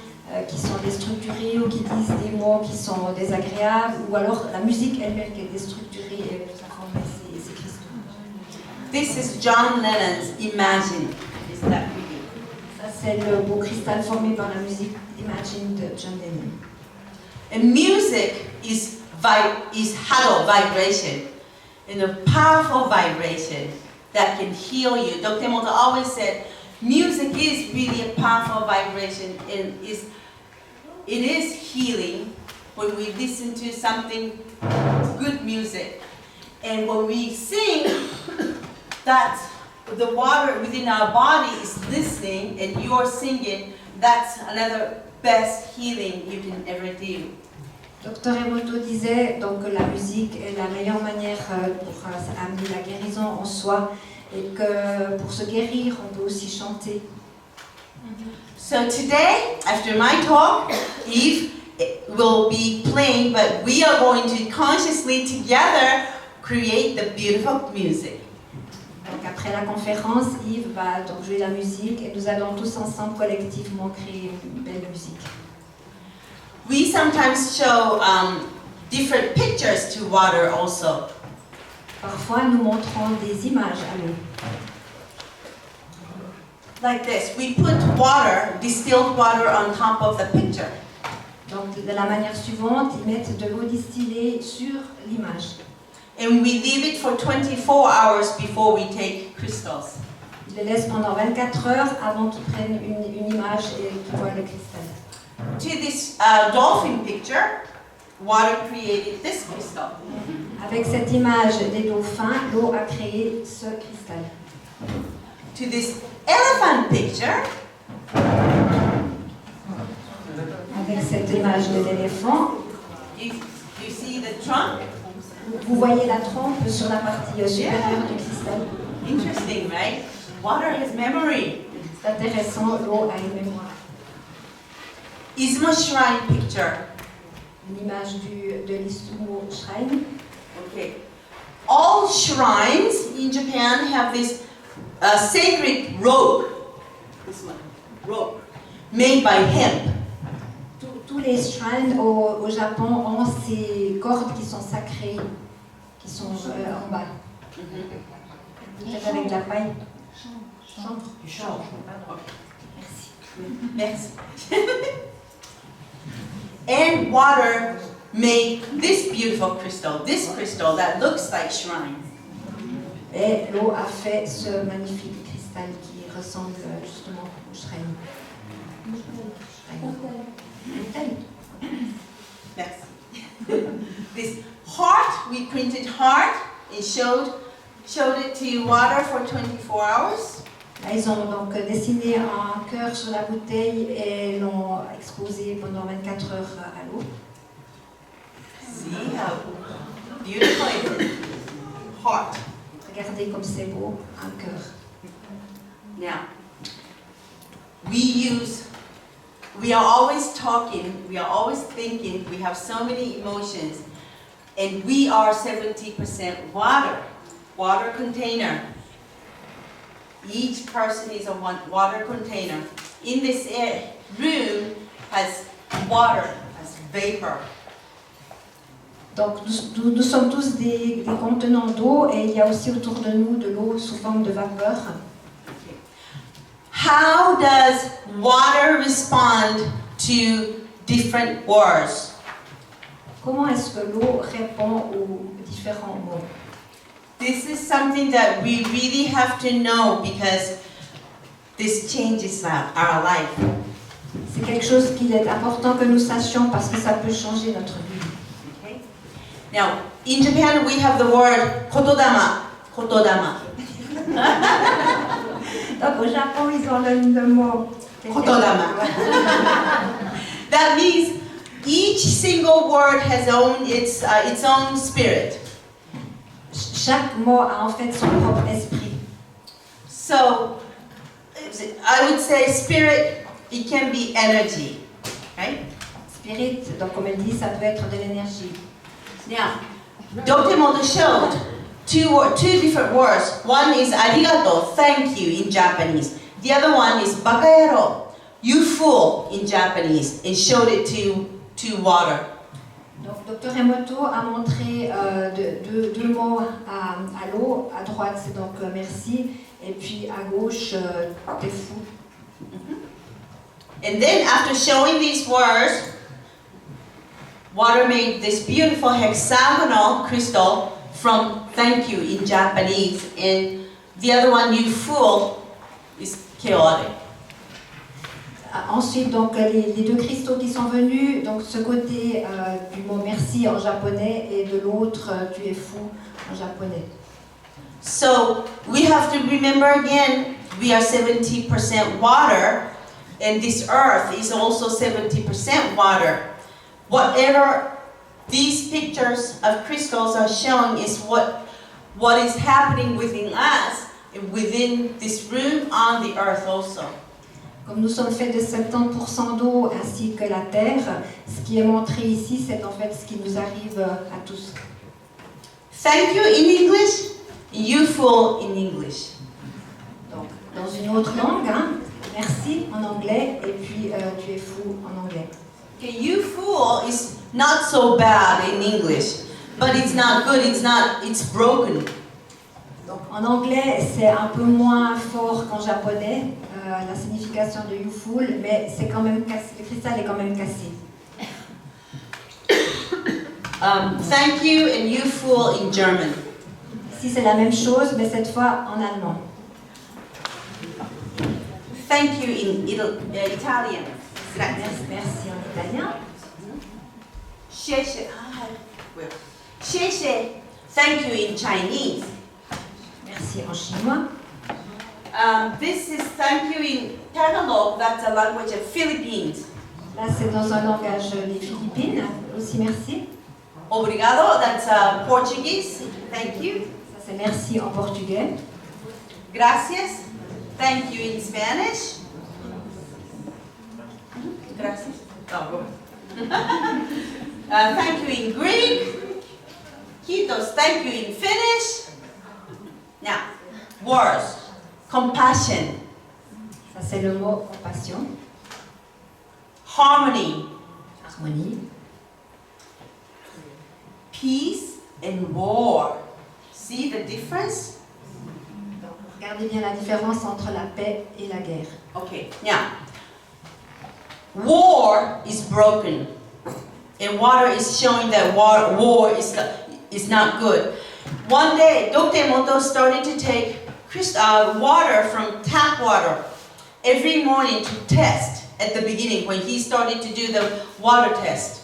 qui sont déstructurés ou qui disent des mots qui sont désagréables, ou alors la musique elle-même qui est déstructurée et ça forme ces cristaux. This is John Lennon's Imagine. Is that really? Ça c'est le beau cristal formé par la musique Imagine de John Lennon. And music is hollow vibration, and a powerful vibration that can heal you. Dr. Emoto always said, music is really a powerful vibration, and it is healing when we listen to something good music. And when we sing, that the water within our body is listening, and you're singing, that's another best healing you can ever do. Dr. Emoto disait donc que la musique est la meilleure manière pour amener la guérison en soi et que pour se guérir, on peut aussi chanter. So today, after my talk, Yves will be playing, but we are going to consciously together create the beautiful music. Donc après la conférence, Yves va donc jouer la musique et nous allons tous ensemble collectivement créer une belle musique. We sometimes show different pictures to water also. Parfois, nous montrons des images à l'eau. Like this, we put water, distilled water on top of the picture. Donc de la manière suivante, ils mettent de l'eau distillée sur l'image. And we leave it for 24 hours before we take crystals. Ils le laissent pendant 24 heures avant qu'ils prennent une image et qu'ils voient le cristal. To this dolphin picture, water created this crystal. Avec cette image des dauphins, l'eau a créé ce cristal. To this elephant picture, Avec cette image de l'éléphant, you see the trunk? vous voyez la trompe sur la partie supérieure du cristal. Interesting, right? Water has memory. C'est intéressant, l'eau a une mémoire. Izumo Shrine picture. L'image de l'Isumo Shrine. Okay. All shrines in Japan have this sacred rope. This one, rope, made by hemp. Tous les shrines au Japon ont ces cordes qui sont sacrées, qui sont en bas. Peut-être avec de la paille. Chanvre. Du chanvre. Pardon. Merci. And water made this beautiful crystal, that looks like shrine. Et l'eau a fait ce magnifique cristal qui ressemble justement au shrine. Merci. This heart, we printed heart and showed it to water for 24 hours. Là, ils ont donc dessiné un cœur sur la bouteille et l'ont exposé pendant 24 heures à l'eau. See how beautiful it is. Heart. Regardez comme c'est beau, un cœur. Now, we are always talking, we are always thinking, we have so many emotions, and we are 70% water container. Each person is a water container. In this room has water, has vapor. Donc nous sommes tous des contenants d'eau et il y a aussi autour de nous de l'eau sous forme de vapeur. How does water respond to different words? Comment est-ce que l'eau répond aux différents mots? This is something that we really have to know because this changes our life. C'est quelque chose qu'il est important que nous sachions parce que ça peut changer notre vie. Okay? Now, in Japan we have the word kotodama. Kotodama. Donc au Japon, ils ont le mot Kotodama. That means each single word has its own spirit. Chaque mot a en fait son propre esprit. So, I would say spirit, it can be energy, right? Spirit, donc comme elle dit, ça peut être de l'énergie. Now, Dr. Emoto showed two different words. One is arigato, thank you in Japanese. The other one is bakaero, you fool in Japanese, and showed it to water. Donc, Dr Emoto a montré deux mots à l'eau. À droite, c'est donc merci, et puis à gauche, t'es fou. And then after showing these words, water made this beautiful hexagonal crystal from thank you in Japanese, and the other one, you fool, is chaotic. Ensuite, donc, les deux cristaux qui sont venus, donc ce côté du mot merci en japonais et de l'autre, tu es fou en japonais. So we have to remember again, we are 70% water, and this earth is also 70% water. Whatever these pictures of crystals are showing is what is happening within us, and within this room on the earth also. Comme nous sommes faits de 70% d'eau ainsi que la terre, ce qui est montré ici, c'est en fait ce qui nous arrive à tous. Thank you in English, you fool in English. Donc, dans une autre langue, hein, merci en anglais, et puis tu es fou en anglais. Okay, you fool is not so bad in English, but it's not good, it's broken. Donc, en anglais, c'est un peu moins fort qu'en japonais, la signification de you fool, mais c'est quand même cassé, le cristal est quand même cassé. Thank you and you fool in German. Ici, c'est la même chose, mais cette fois en allemand. Thank you in Italian. Merci en italien. Xie xie. Thank you in Chinese. Merci en chinois. This is thank you in Tagalog, that's a language of Philippines. Là, c'est dans un langage des Philippines, aussi merci. Obrigado, that's Portuguese, thank you. Ça, c'est merci en portugais. Gracias, thank you in Spanish. Gracias. Oh, thank you in Greek. Kiitos, thank you in Finnish. Now, words. Compassion. Ça, c'est le mot compassion. Harmony. Harmonie. Peace and war. See the difference? Donc, regardez bien la différence entre la paix et la guerre. Okay, now, war is broken. And water is showing that war is not good. One day, Dr. Emoto started to take water from tap water every morning to test at the beginning when he started to do the water test.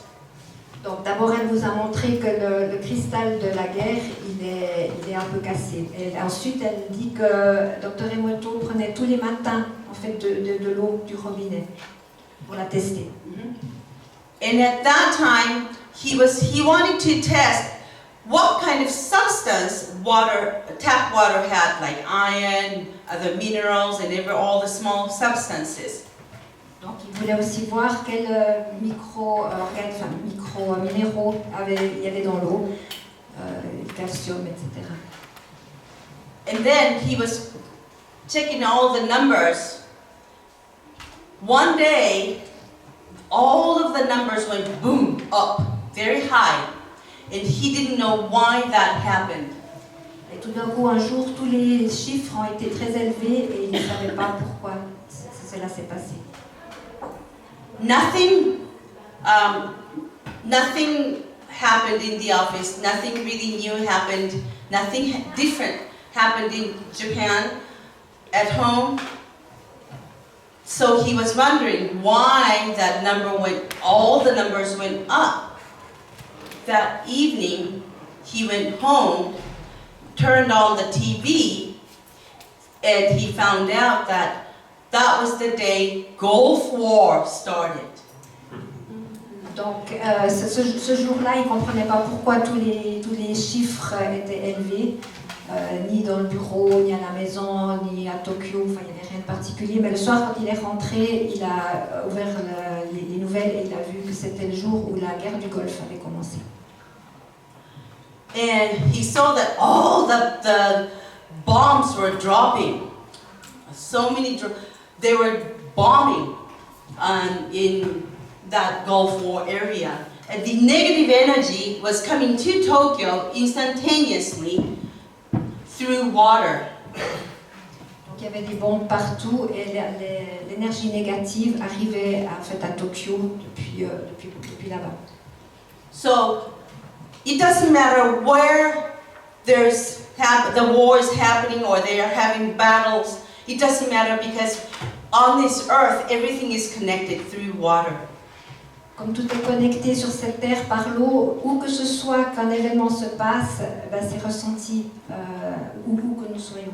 Donc d'abord elle vous a montré que le cristal de la guerre il est un peu cassé. Et ensuite elle dit que Dr Emoto prenait tous les matins en fait de l'eau du robinet pour la tester. And at that time he wanted to test what kind of substance tap water had, like iron, other minerals, and all the small substances. Donc il voulait aussi voir quels micro-minéraux il y avait dans l'eau, calcium, etc. And then he was checking all the numbers. One day, all of the numbers went boom, up, very high. And he didn't know why that happened. Et tout d'un coup, un jour, tous les chiffres ont été très élevés et il ne savait pas pourquoi cela s'est passé. Nothing happened in the office. Nothing really new happened. Nothing different happened in Japan at home. So he was wondering why all the numbers went up. That evening, he went home, turned on the TV, and he found out that was the day Gulf War started. Donc, ce jour-là, il ne comprenait pas pourquoi tous les chiffres étaient élevés, ni dans le bureau, ni à la maison, ni à Tokyo, enfin, il n'y avait rien de particulier. Mais le soir, quand il est rentré, il a ouvert les nouvelles et il a vu que c'était le jour où la guerre du Golfe avait commencé. And he saw that all the bombs were dropping. so many, they were bombing in that Gulf War area. And the negative energy was coming to Tokyo instantaneously through water. Donc il y avait des bombes partout et l'énergie négative arrivait en fait à Tokyo depuis là-bas. So it doesn't matter where the war is happening or they are having battles. It doesn't matter because on this earth everything is connected through water. Comme tout est connecté sur cette terre par l'eau, où que ce soit qu'un événement se passe, c'est ressenti où que nous soyons.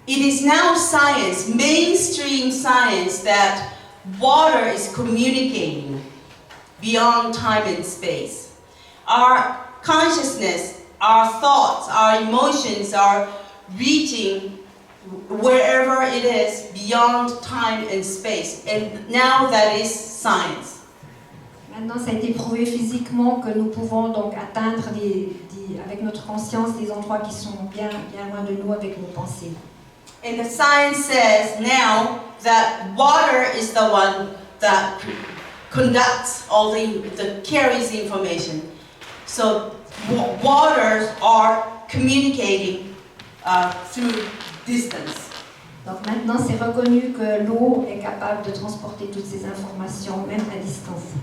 It is now science, mainstream science, that water is communicating beyond time and space. Our consciousness, our thoughts, our emotions are reaching wherever it is beyond time and space. And now that is science. Maintenant, ça a été prouvé physiquement que nous pouvons donc atteindre avec notre conscience des endroits qui sont bien loin de nous avec nos pensées. And the science says now that water is the one that conducts all that carries the information. So waters are communicating through distance. Donc maintenant, c'est reconnu que l'eau est capable de transporter toutes ces informations, même à distance.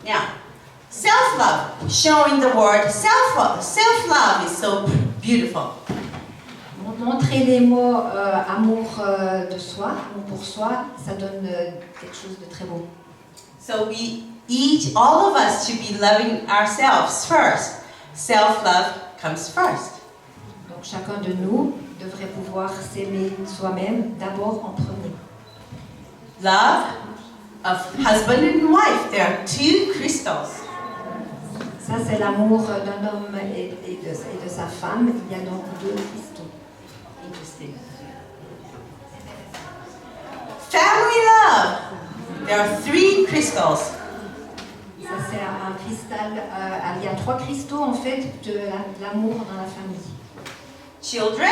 Now, self-love, showing the word self-love. Self-love is so beautiful. Montrer les mots amour de soi, amour pour soi, ça donne quelque chose de très beau. So all of us should be loving ourselves first. Self-love comes first. Donc chacun de nous devrait pouvoir s'aimer soi-même d'abord en premier. Love of husband and wife, there are two crystals. Ça c'est l'amour d'un homme et de sa femme. Il y a donc deux cristaux. Interesting. Family love. There are three crystals. Ça c'est un cristal. Il y a trois cristaux en fait de l'amour dans la famille. Children,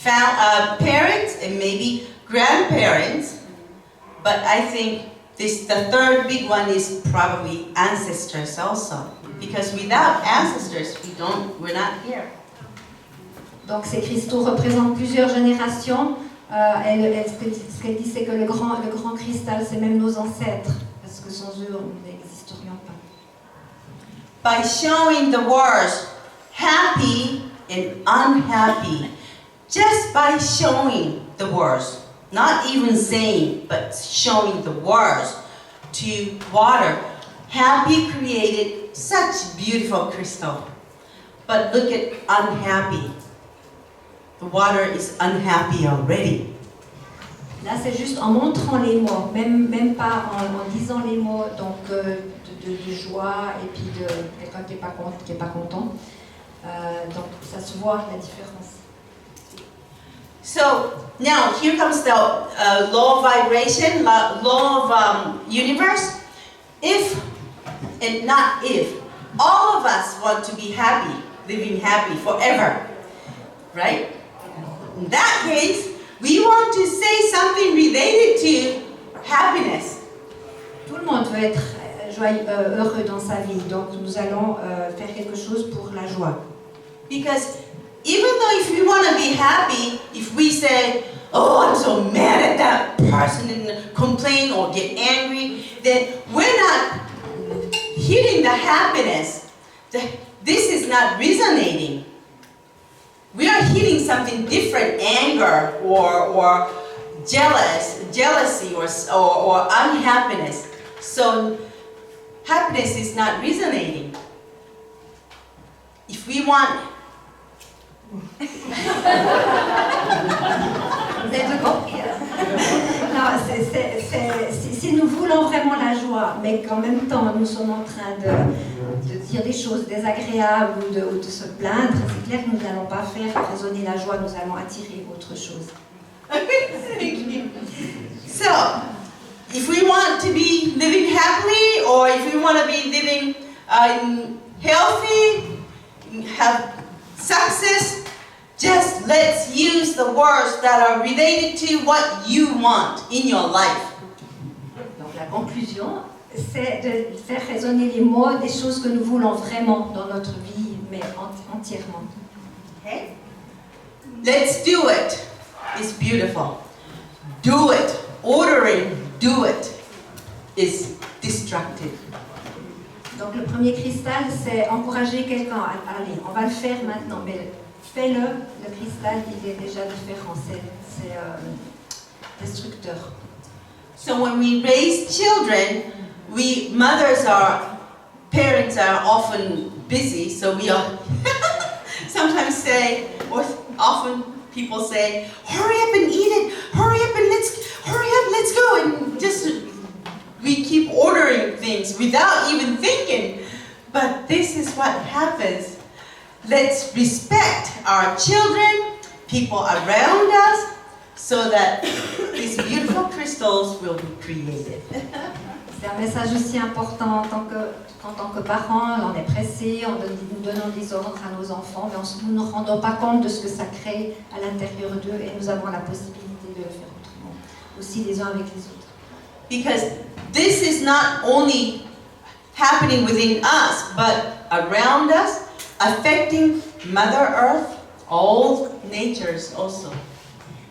parents, and maybe grandparents. But I think the third big one is probably ancestors also. Because without ancestors, we're not here. Donc ces cristaux représentent plusieurs générations. Ce qu'elle dit, c'est que le grand cristal, c'est même nos ancêtres, parce que sans eux, nous n'existerions pas. By showing the words happy and unhappy, just by showing the words, not even saying, but showing the words to water, happy created such beautiful crystal. But look at unhappy. The water is unhappy already. Là, c'est juste en montrant les mots, même pas en disant les mots donc de joie et puis de quelqu'un qui est pas content. Donc ça se voit la différence. So now here comes the law of vibration, law of universe. If and not if, all of us want to be happy, living happy forever, right? In that case, we want to say something related to happiness. Tout le monde veut être heureux dans sa vie, donc nous allons faire quelque chose pour la joie. Because even though if we want to be happy, if we say, oh, I'm so mad at that person and complain or get angry, then we're not hitting the happiness. This is not resonating. We are hitting something different, anger or jealousy or unhappiness. So happiness is not resonating. If we want... Vous êtes compris? Non, si nous voulons vraiment la joie, mais qu'en même temps nous sommes en train de dire des choses désagréables ou de se plaindre, c'est clair que nous n'allons pas faire résonner la joie, nous allons attirer autre chose. So, if we want to be living happily, or if we want to be living healthy, have success, Just let's use the words that are related to what you want in your life. Donc la conclusion, c'est de faire résonner les mots des choses que nous voulons vraiment dans notre vie, mais entièrement. Okay? Let's do it. It's beautiful. Do it. Ordering, do it, is destructive. Donc le premier cristal, c'est encourager quelqu'un. Allez, on va le faire maintenant, mais fais-le. Le cristal, il est déjà différent. C'est destructeur. So when we raise children, parents are often busy, so we are sometimes say, or often people say, hurry up and eat it, hurry up, let's go, and just we keep ordering things without even thinking. But this is what happens. Let's respect our children, people around us, so that these beautiful crystals will be created. C'est un message aussi important en tant que parents. On est pressés, nous donnons des ordres à nos enfants, mais nous ne nous rendons pas compte de ce que ça crée à l'intérieur d'eux et nous avons la possibilité de le faire autrement, aussi les uns avec les autres. Because this is not only happening within us, but around us, affecting Mother Earth, all natures also.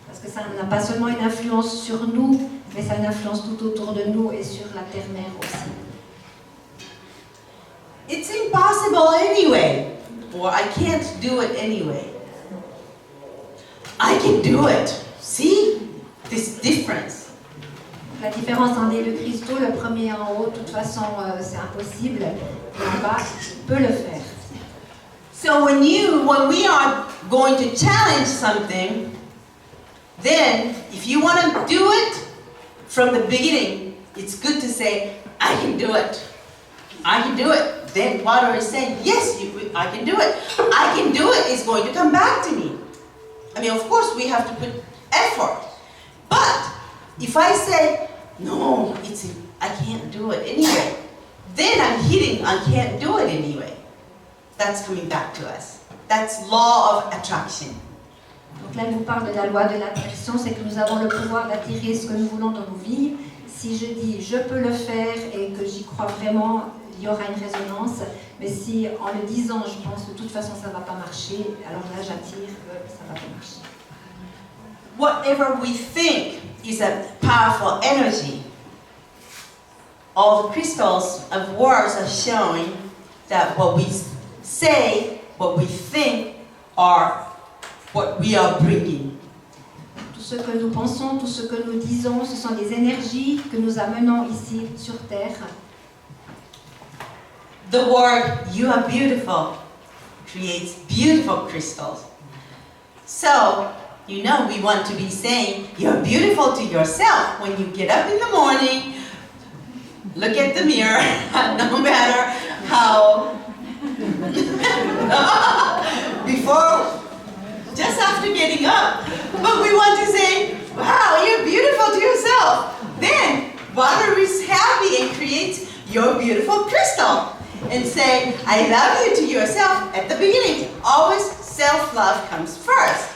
Parce que ça n'a pas seulement une influence sur nous, mais ça a une influence tout autour de nous et sur la terre-mère aussi. It's impossible anyway, or I can't do it anyway. I can do it. See this difference. La différence entre les deux cristaux, le premier en haut, de toute façon, c'est impossible. Et en bas, tu peux le faire. So when we are going to challenge something, then if you want to do it from the beginning, it's good to say, I can do it. I can do it. Then water is saying, yes, I can do it. I can do it is going to come back to me. I mean, of course, we have to put effort. But if I say, no, I can't do it anyway, then I'm hitting, I can't do it anyway. That's coming back to us. That's law of attraction. Donc là, il nous parle de la loi de l'attraction, c'est que nous avons le pouvoir d'attirer ce que nous voulons dans nos vies. Si je dis je peux le faire et que j'y crois vraiment, il y aura une résonance. Mais si en le disant, je pense de toute façon ça ne va pas marcher, alors là j'attire que ça ne va pas marcher. Whatever we think is a powerful energy. All the crystals of words are showing that what we say, what we think, are what we are bringing. Tout ce que nous pensons, tout ce que nous disons, ce sont des énergies que nous amenons ici sur Terre. The word "you are beautiful" creates beautiful crystals. So, we want to be saying you're beautiful to yourself when you get up in the morning, look at the mirror, no matter how, just after getting up. But we want to say, wow, you're beautiful to yourself. Then, water is happy and creates your beautiful crystal. And say, I love you to yourself at the beginning. Always self-love comes first.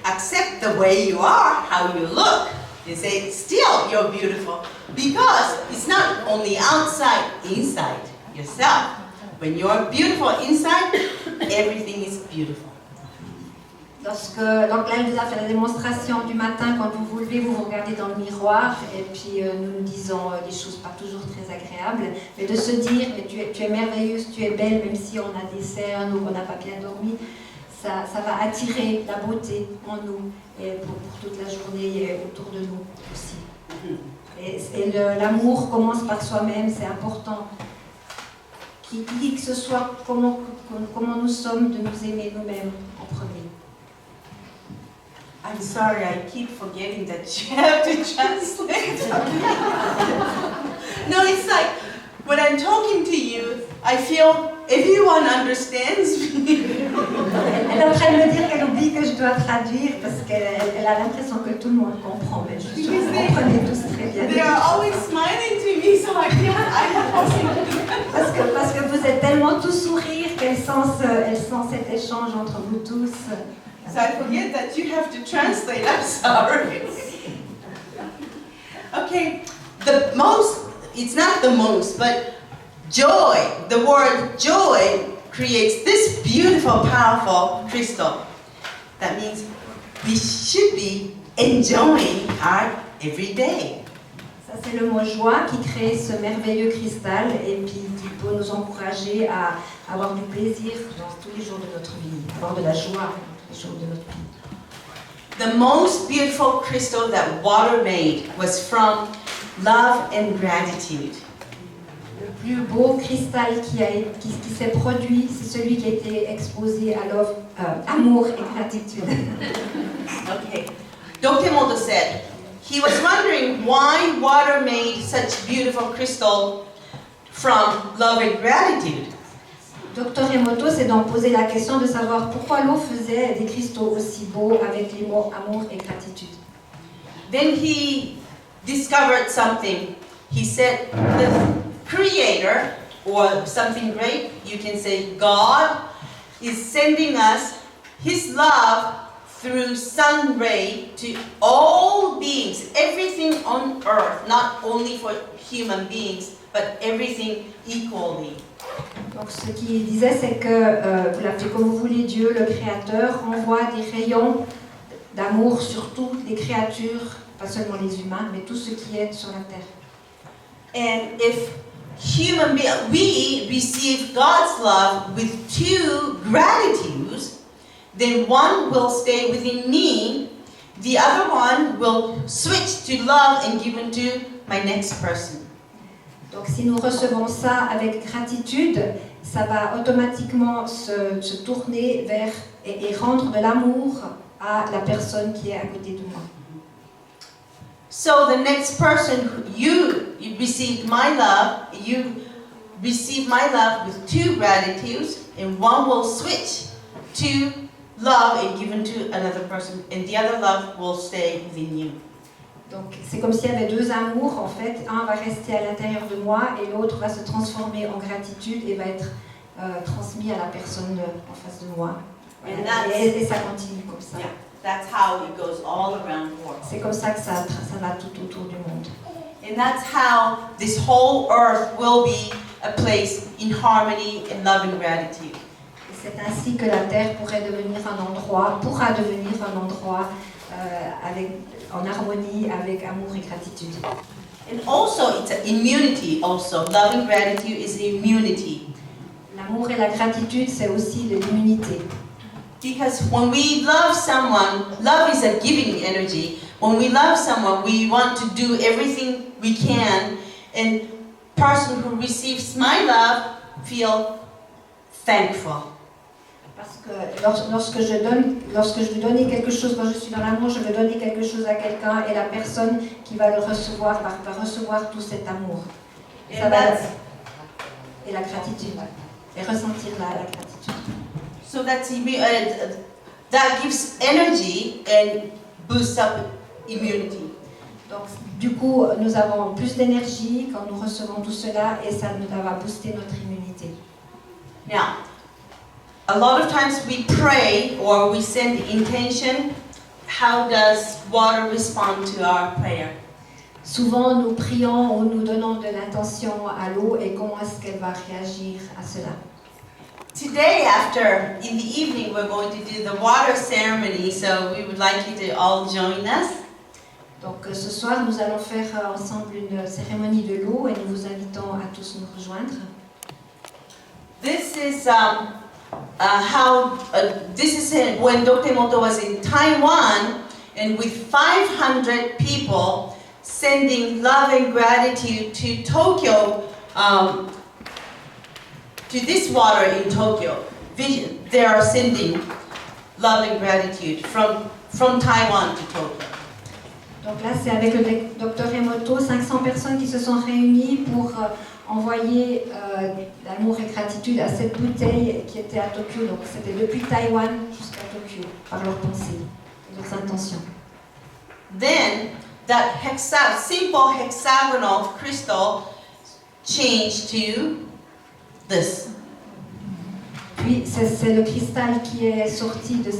Accept the way you are, how you look. And say, still, you're beautiful. Because it's not only outside, inside yourself. When you're beautiful inside, everything is beautiful. Donc là, elle vous a fait la démonstration du matin, quand vous vous levez, vous vous regardez dans le miroir et puis nous disons des choses pas toujours très agréables, mais de se dire, mais tu es merveilleuse, tu es belle, même si on a des cernes ou qu'on n'a pas bien dormi, ça va attirer la beauté en nous et pour toute la journée et autour de nous aussi. Et l'amour commence par soi-même, c'est important. Qui que ce soit, comment nous sommes, de nous aimer nous-mêmes en premier. I'm sorry, I keep forgetting that you have to translate. No, it's like, when I'm talking to you, I feel everyone understands me. Elle est en train de me dire qu'elle oublie que je dois traduire parce qu'elle a l'impression que tout le monde comprend, mais je suis sûre que vous comprenez tous très bien. They are always smiling to me, so I have parce que vous êtes tellement tous sourire qu'elle sent cet échange entre vous tous. So I forget that you have to translate. I'm sorry. Okay, it's not the most, but joy. The word joy creates this beautiful, powerful crystal. That means we should be enjoying art every day. Ça, c'est le mot joie qui crée ce merveilleux cristal et puis qui peut nous encourager à avoir du plaisir dans tous les jours de notre vie, avoir de la joie dans tous les jours de notre vie. The most beautiful crystal that water made was from love and gratitude. Le plus beau cristal qui s'est produit, c'est celui qui a été exposé à amour et gratitude. Okay. Dr. Emoto said he was wondering why water made such beautiful crystal from love and gratitude. Dr. Emoto s'est donc posé la question de savoir pourquoi l'eau faisait des cristaux aussi beaux avec les mots amour et gratitude. Then he discovered something. He said the Creator, or something great, you can say God, is sending us His love through sun ray to all beings, everything on earth, not only for human beings, but everything equally. Donc ce qu'il disait, c'est que vous l'appelez comme vous voulez, Dieu, le Créateur, envoie des rayons d'amour sur toutes les créatures, pas seulement les humains, mais tout ce qui est sur la terre. And if we receive God's love with two gratitudes, then one will stay within me, the other one will switch to love and give it to my next person. Donc si nous recevons ça avec gratitude, ça va automatiquement se tourner vers et rendre de l'amour à la personne qui est à côté de moi. So the next person, you receive my love, you receive my love with two gratitudes, and one will switch to love and given to another person, and the other love will stay within you. Donc c'est comme s'il y avait deux amours en fait, un va rester à l'intérieur de moi et l'autre va se transformer en gratitude et va être transmis à la personne en face de moi. Et ça continue comme ça. Yeah, that's how it goes all around the world. C'est comme ça que ça va tout autour du monde. And that's how this whole earth will be a place in harmony and love and gratitude. Et c'est ainsi que la terre pourra devenir un endroit en harmonie avec amour et gratitude. And also it's an immunity also. Love and gratitude is immunity. L'amour et la gratitude, c'est aussi de l'immunité. Because when we love someone, love is a giving energy. When we love someone, we want to do everything we can, and person who receives my love feel thankful. Parce que lorsque je veux donner quelque chose, quand je suis dans l'amour, je veux donner quelque chose à quelqu'un et la personne qui va le recevoir va recevoir tout cet amour. Et la gratitude. Et ressentir la gratitude. So that gives energy and boosts up immunity. Donc, du coup, nous avons plus d'énergie quand nous recevons tout cela et ça va booster notre immunité. Now, a lot of times we pray or we send intention. How does water respond to our prayer? Souvent, nous prions ou nous donnons de l'intention à l'eau et comment est-ce qu'elle va réagir à cela? Today, in the evening, we're going to do the water ceremony, so we would like you to all join us. Donc, ce soir, nous allons faire ensemble une cérémonie de l'eau et nous vous invitons à tous nous rejoindre. This is when Dr. Emoto was in Taiwan, and with 500 people sending love and gratitude to Tokyo, to this water in Tokyo. They are sending love and gratitude from Taiwan to Tokyo. Donc là, c'est avec le docteur Emoto, 500 personnes qui se sont réunies pour envoyer l'amour et gratitude à cette bouteille qui était à Tokyo. Donc c'était depuis Taïwan jusqu'à Tokyo, par leurs pensées et leurs intentions. Then that simple hexagonal crystal changed to this. puis c'est le cristal qui est sorti de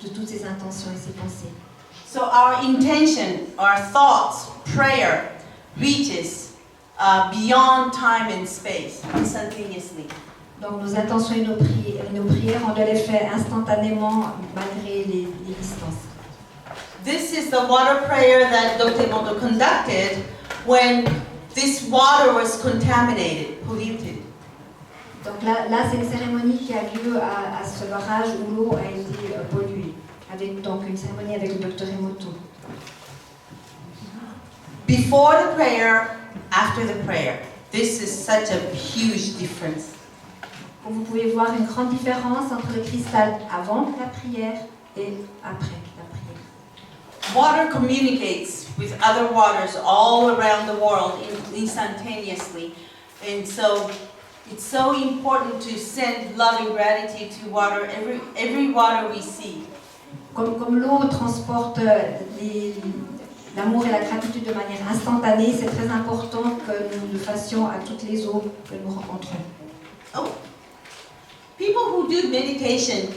toutes ces intentions et ces pensées. So our intention, our thoughts, prayer reaches beyond time and space, instantaneously. Donc nos intentions et nos prières, on doit les faire instantanément malgré les distances. This is the water prayer that Dr. Emoto conducted when this water was contaminated, polluted. Donc là c'est une cérémonie qui a lieu à ce barrage où l'eau a été polluée, avec donc une cérémonie avec le docteur Emoto. Before the prayer, after the prayer. This is such a huge difference. Vous pouvez voir une grande différence entre le cristal avant la prière et après la prière. Water communicates with other waters all around the world instantaneously, and so it's so important to send love and gratitude to water, every water we see. Comme l'eau transporte l'amour et la gratitude de manière instantanée, c'est très important que nous le fassions à toutes les eaux que nous rencontrons. Oh, people who do meditation,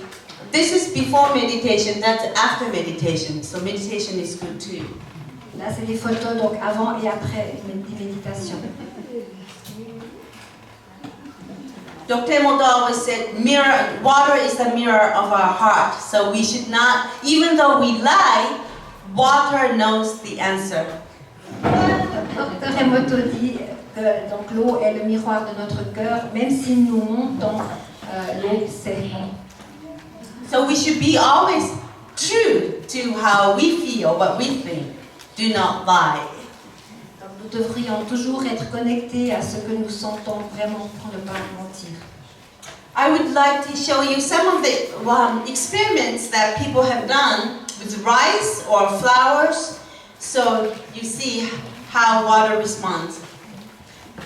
this is before meditation, that's after meditation, so meditation is good too. Là, c'est des photos donc avant et après des méditations. Dr. Emoto always said, water is the mirror of our heart, so we should not, even though we lie, water knows the answer. Dr. Emoto dit que donc, l'eau est le miroir de notre cœur, même si nous montons, l'eau sait. So we should be always true to how we feel, what we think. Do not lie. Donc, nous devrions toujours être connectés à ce que nous sentons vraiment pour ne pas mentir. I would like to show you some of the experiments that people have done with rice or flowers, so you see how water responds.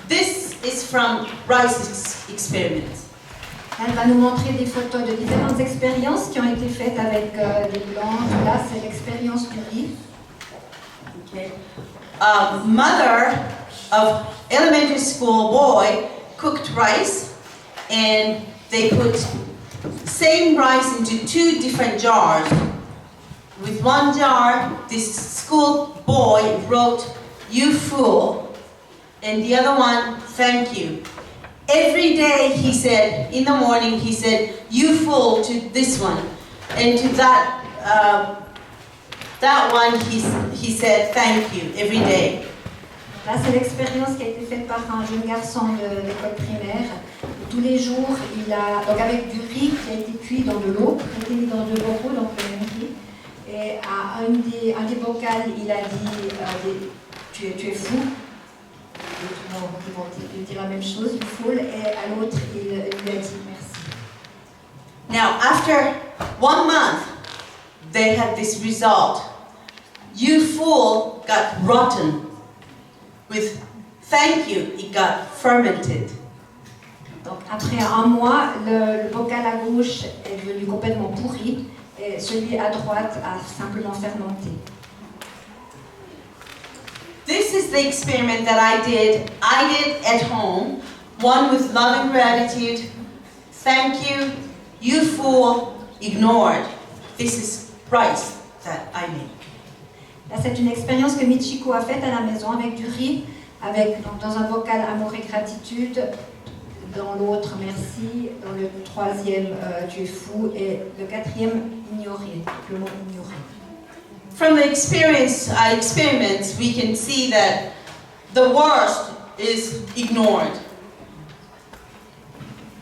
This is from rice experiments. Elle va nous montrer des photos de différentes expériences qui ont été faites avec des plantes. Là, c'est l'expérience du riz. Okay. Mother of elementary school boy cooked rice, and they put same rice into two different jars. With one jar, this school boy wrote, "You fool," and the other one, "Thank you." Every day he said, in the morning he said, "You fool," to this one, and to that one he said, "Thank you," every day. Là, c'est l'expérience qui a été faite par un jeune garçon de l'école primaire. Tous les jours, il a, donc avec du riz qui a été cuit dans de l'eau, qui a été mis dans deux bocaux, donc le même riz. Et à un des bocals, il a dit tu es fou. Ils vont dire la même chose, you fool. Et à l'autre, il lui a dit merci. Now, after 1 month, they had this result. "You fool" got rotten. With "thank you," it got fermented. Donc, après un mois, le bocal à gauche est devenu complètement pourri et celui à droite a simplement fermenté. This is the experiment that I did at home. One with love and gratitude. "Thank you," "You fool," ignored. This is rice that I made. Là, c'est une expérience que Michiko a faite à la maison avec du riz, donc, dans un bocal amour et gratitude, dans l'autre merci, dans le troisième tu es fou et le quatrième ignorer, le mot ignorer. From the experiments, we can see that the worst is ignored.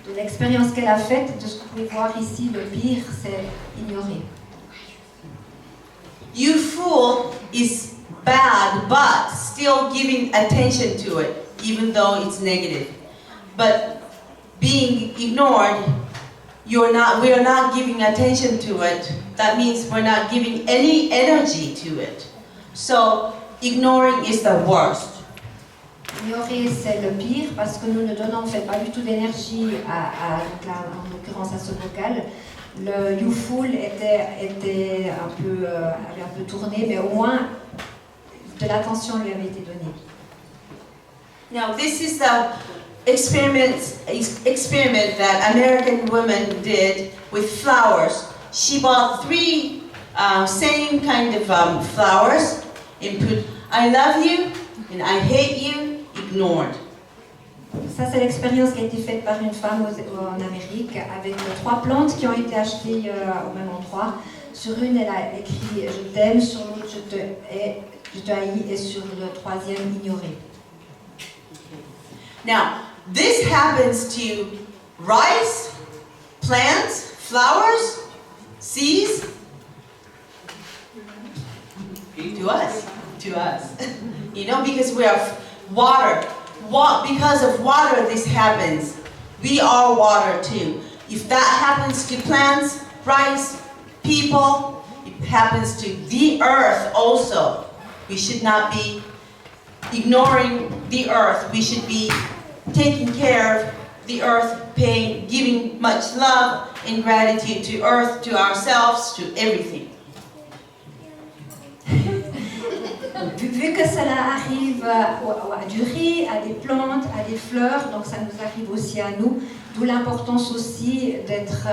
De l'expérience qu'elle a faite, de ce que vous pouvez voir ici, le pire, c'est ignorer. "You fool" is bad, but still giving attention to it, even though it's negative. But being ignored, we are not giving attention to it. That means we're not giving any energy to it. So ignoring is the worst. Ignorer, c'est le pire parce que nous ne donnons en fait pas du tout d'énergie en l'occurrence à ce bocal. Le you fool avait un peu tourné, mais au moins de l'attention lui avait été donnée. Now this is the experiment that American woman did with flowers. She bought 3 same kind of flowers and put I love you and I hate you ignored. Ça, c'est l'expérience qui a été faite par une femme en Amérique avec 3 plantes qui ont été achetées au même endroit. Sur une, elle a écrit « Je t'aime », sur l'autre « Je te haïs » et sur le troisième « Ignorer ». Now, this happens to rice, plants, flowers, seas, to us. You know, because we are water. Because of water, this happens. We are water too. If that happens to plants, rice, people, it happens to the earth also. We should not be ignoring the earth. We should be taking care of the earth, giving much love and gratitude to earth, to ourselves, to everything. Vu que cela arrive à du riz, à des plantes, à des fleurs, donc ça nous arrive aussi à nous, d'où l'importance aussi d'être,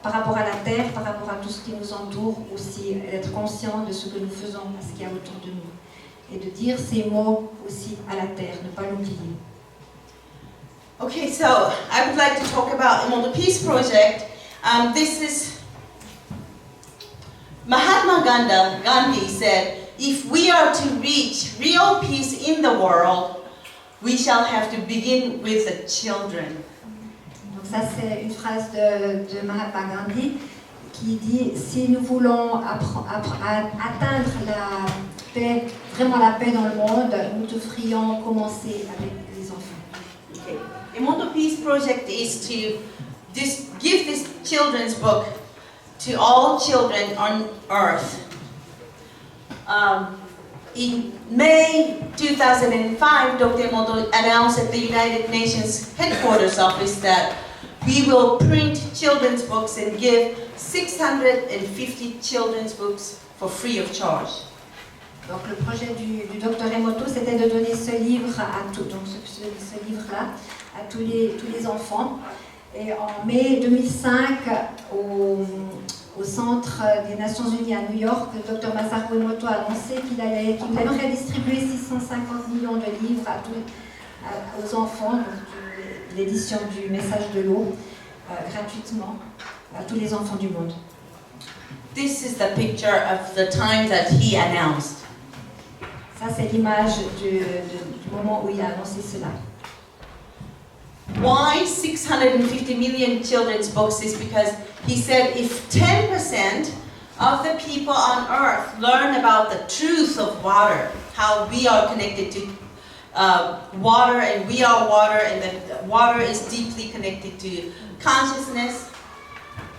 par rapport à la terre, par rapport à tout ce qui nous entoure aussi, d'être conscient de ce que nous faisons, de ce qu'il y a autour de nous. Et de dire ces mots aussi à la terre, ne pas l'oublier. Okay, so I would like to talk about Emoto Peace Project. This is Mahatma Gandhi said, if we are to reach real peace in the world, we shall have to begin with the children. Donc ça c'est une phrase de Mahatma Gandhi qui dit si nous voulons atteindre la paix, vraiment la paix dans le monde, nous devrions commencer avec les enfants. Okay. Emoto Peace Project is to give this children's book to all children on earth. In May 2005, Dr. Emoto announced at the United Nations headquarters office that we will print children's books and give 650 children's books for free of charge. Donc le projet du Dr Emoto, c'était de donner ce livre à tout, donc ce livre-là à tous les enfants. Et en mai 2005, au Centre des Nations Unies à New York, le Dr Masaru Emoto a annoncé qu'il aimerait distribuer 650 millions de livres aux enfants, donc l'édition du Message de l'eau, gratuitement, à tous les enfants du monde. This is the picture of the time that he announced. Ça, c'est l'image du moment où il a annoncé cela. Why 650 million children's books is because he said if 10% of the people on earth learn about the truth of water, how we are connected to water and we are water and that water is deeply connected to consciousness,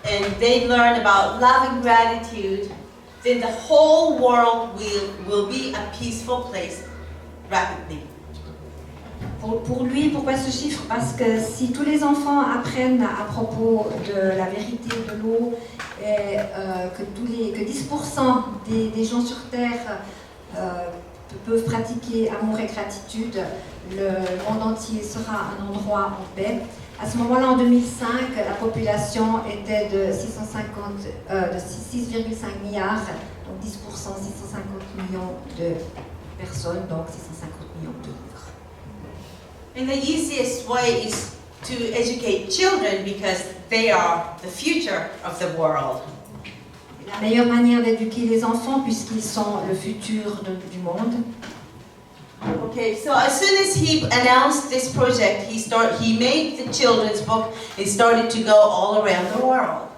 and they learn about love and gratitude, then the whole world will be a peaceful place rapidly. Pour lui, pourquoi ce chiffre? Parce que si tous les enfants apprennent à propos de la vérité de l'eau et que 10% des gens sur Terre peuvent pratiquer amour et gratitude, le monde entier sera un endroit en paix. À ce moment-là, en 2005, la population était de 6,5 milliards, donc 10%, 650 millions de personnes, donc 650 millions de livres. And the easiest way is to educate children because they are the future of the world. La meilleure manière d'éduquer les enfants puisqu'ils sont le futur du monde. Okay, so as soon as he announced this project, he made the children's book and started to go all around the world.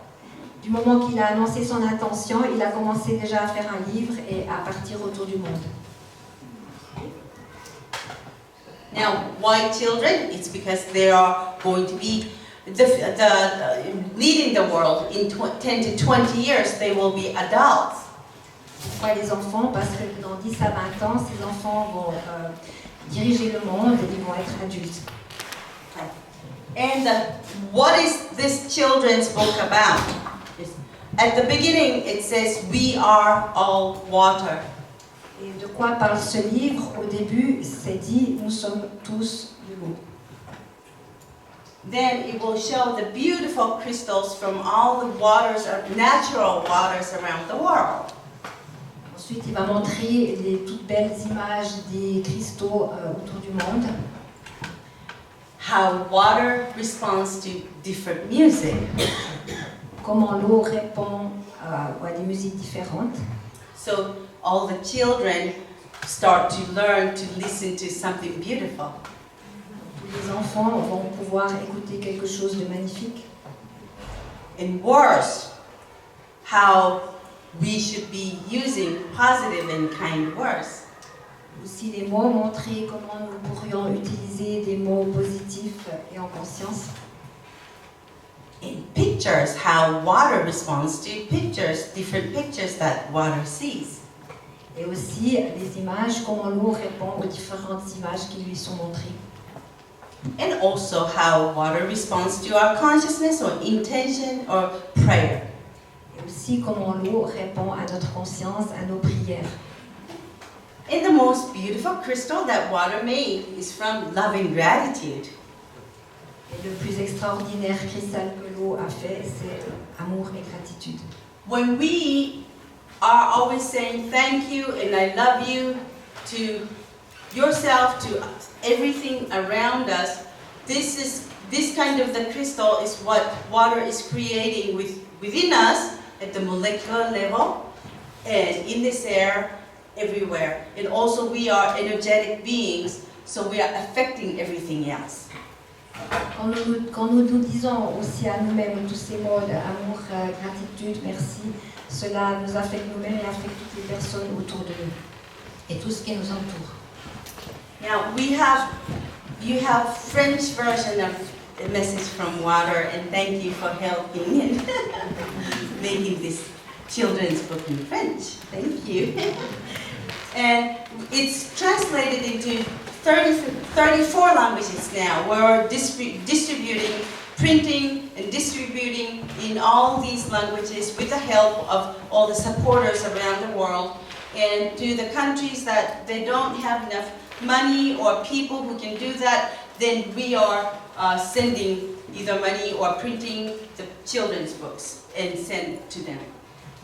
Du moment qu'il a annoncé son intention, il a commencé déjà à faire un livre et à partir autour du monde. Now, why children? It's because they are going to be leading the world in 10 to 20 years. They will be adults. Pourquoi les enfants? Parce que dans 10 à 20 ans, ces enfants vont diriger le monde et ils vont être adultes. And what is this children's book about? At the beginning, it says, "We are all water." Et de quoi parle ce livre? Au début, c'est dit, nous sommes tous de l'eau. then it will show the beautiful crystals from all the waters, natural waters around the world. Ensuite, il va montrer les toutes belles images des cristaux autour du monde. How water responds to different music. Comment l'eau répond à des musiques différentes. So all the children start to learn to listen to something beautiful. Tous les enfants vont pouvoir écouter quelque chose de magnifique. And words, how we should be using positive and kind words. Aussi les mots, montrer comment nous pourrions utiliser des mots positifs et en conscience. In pictures, how water responds to pictures, different pictures that water sees. Et aussi les images, comment l'eau répond aux différentes images qui lui sont montrées. And also how water responds to our consciousness or intention or prayer. Et aussi comment l'eau répond à notre conscience, à nos prières. And the most beautiful crystal that water made is from love and gratitude. Et le plus extraordinaire cristal que l'eau a fait, c'est amour et gratitude. When we are always saying thank you and I love you to yourself, to everything around us, this kind of the crystal is what water is creating within us at the molecular level and in this air everywhere. And also we are energetic beings, so we are affecting everything else. Quand nous disons aussi à nous-mêmes tous ces mots d'amour, gratitude, merci, cela nous affecte nous-mêmes et affecte toutes les personnes autour de nous et tout ce qui nous entoure. Now you have French version of a message from water, and thank you for helping in making this children's book in French. Thank you. And it's translated into 34 languages now. We're distributing, printing and distributing in all these languages with the help of all the supporters around the world. And to the countries that they don't have enough money or people who can do that, then we are sending either money or printing the children's books and send to them.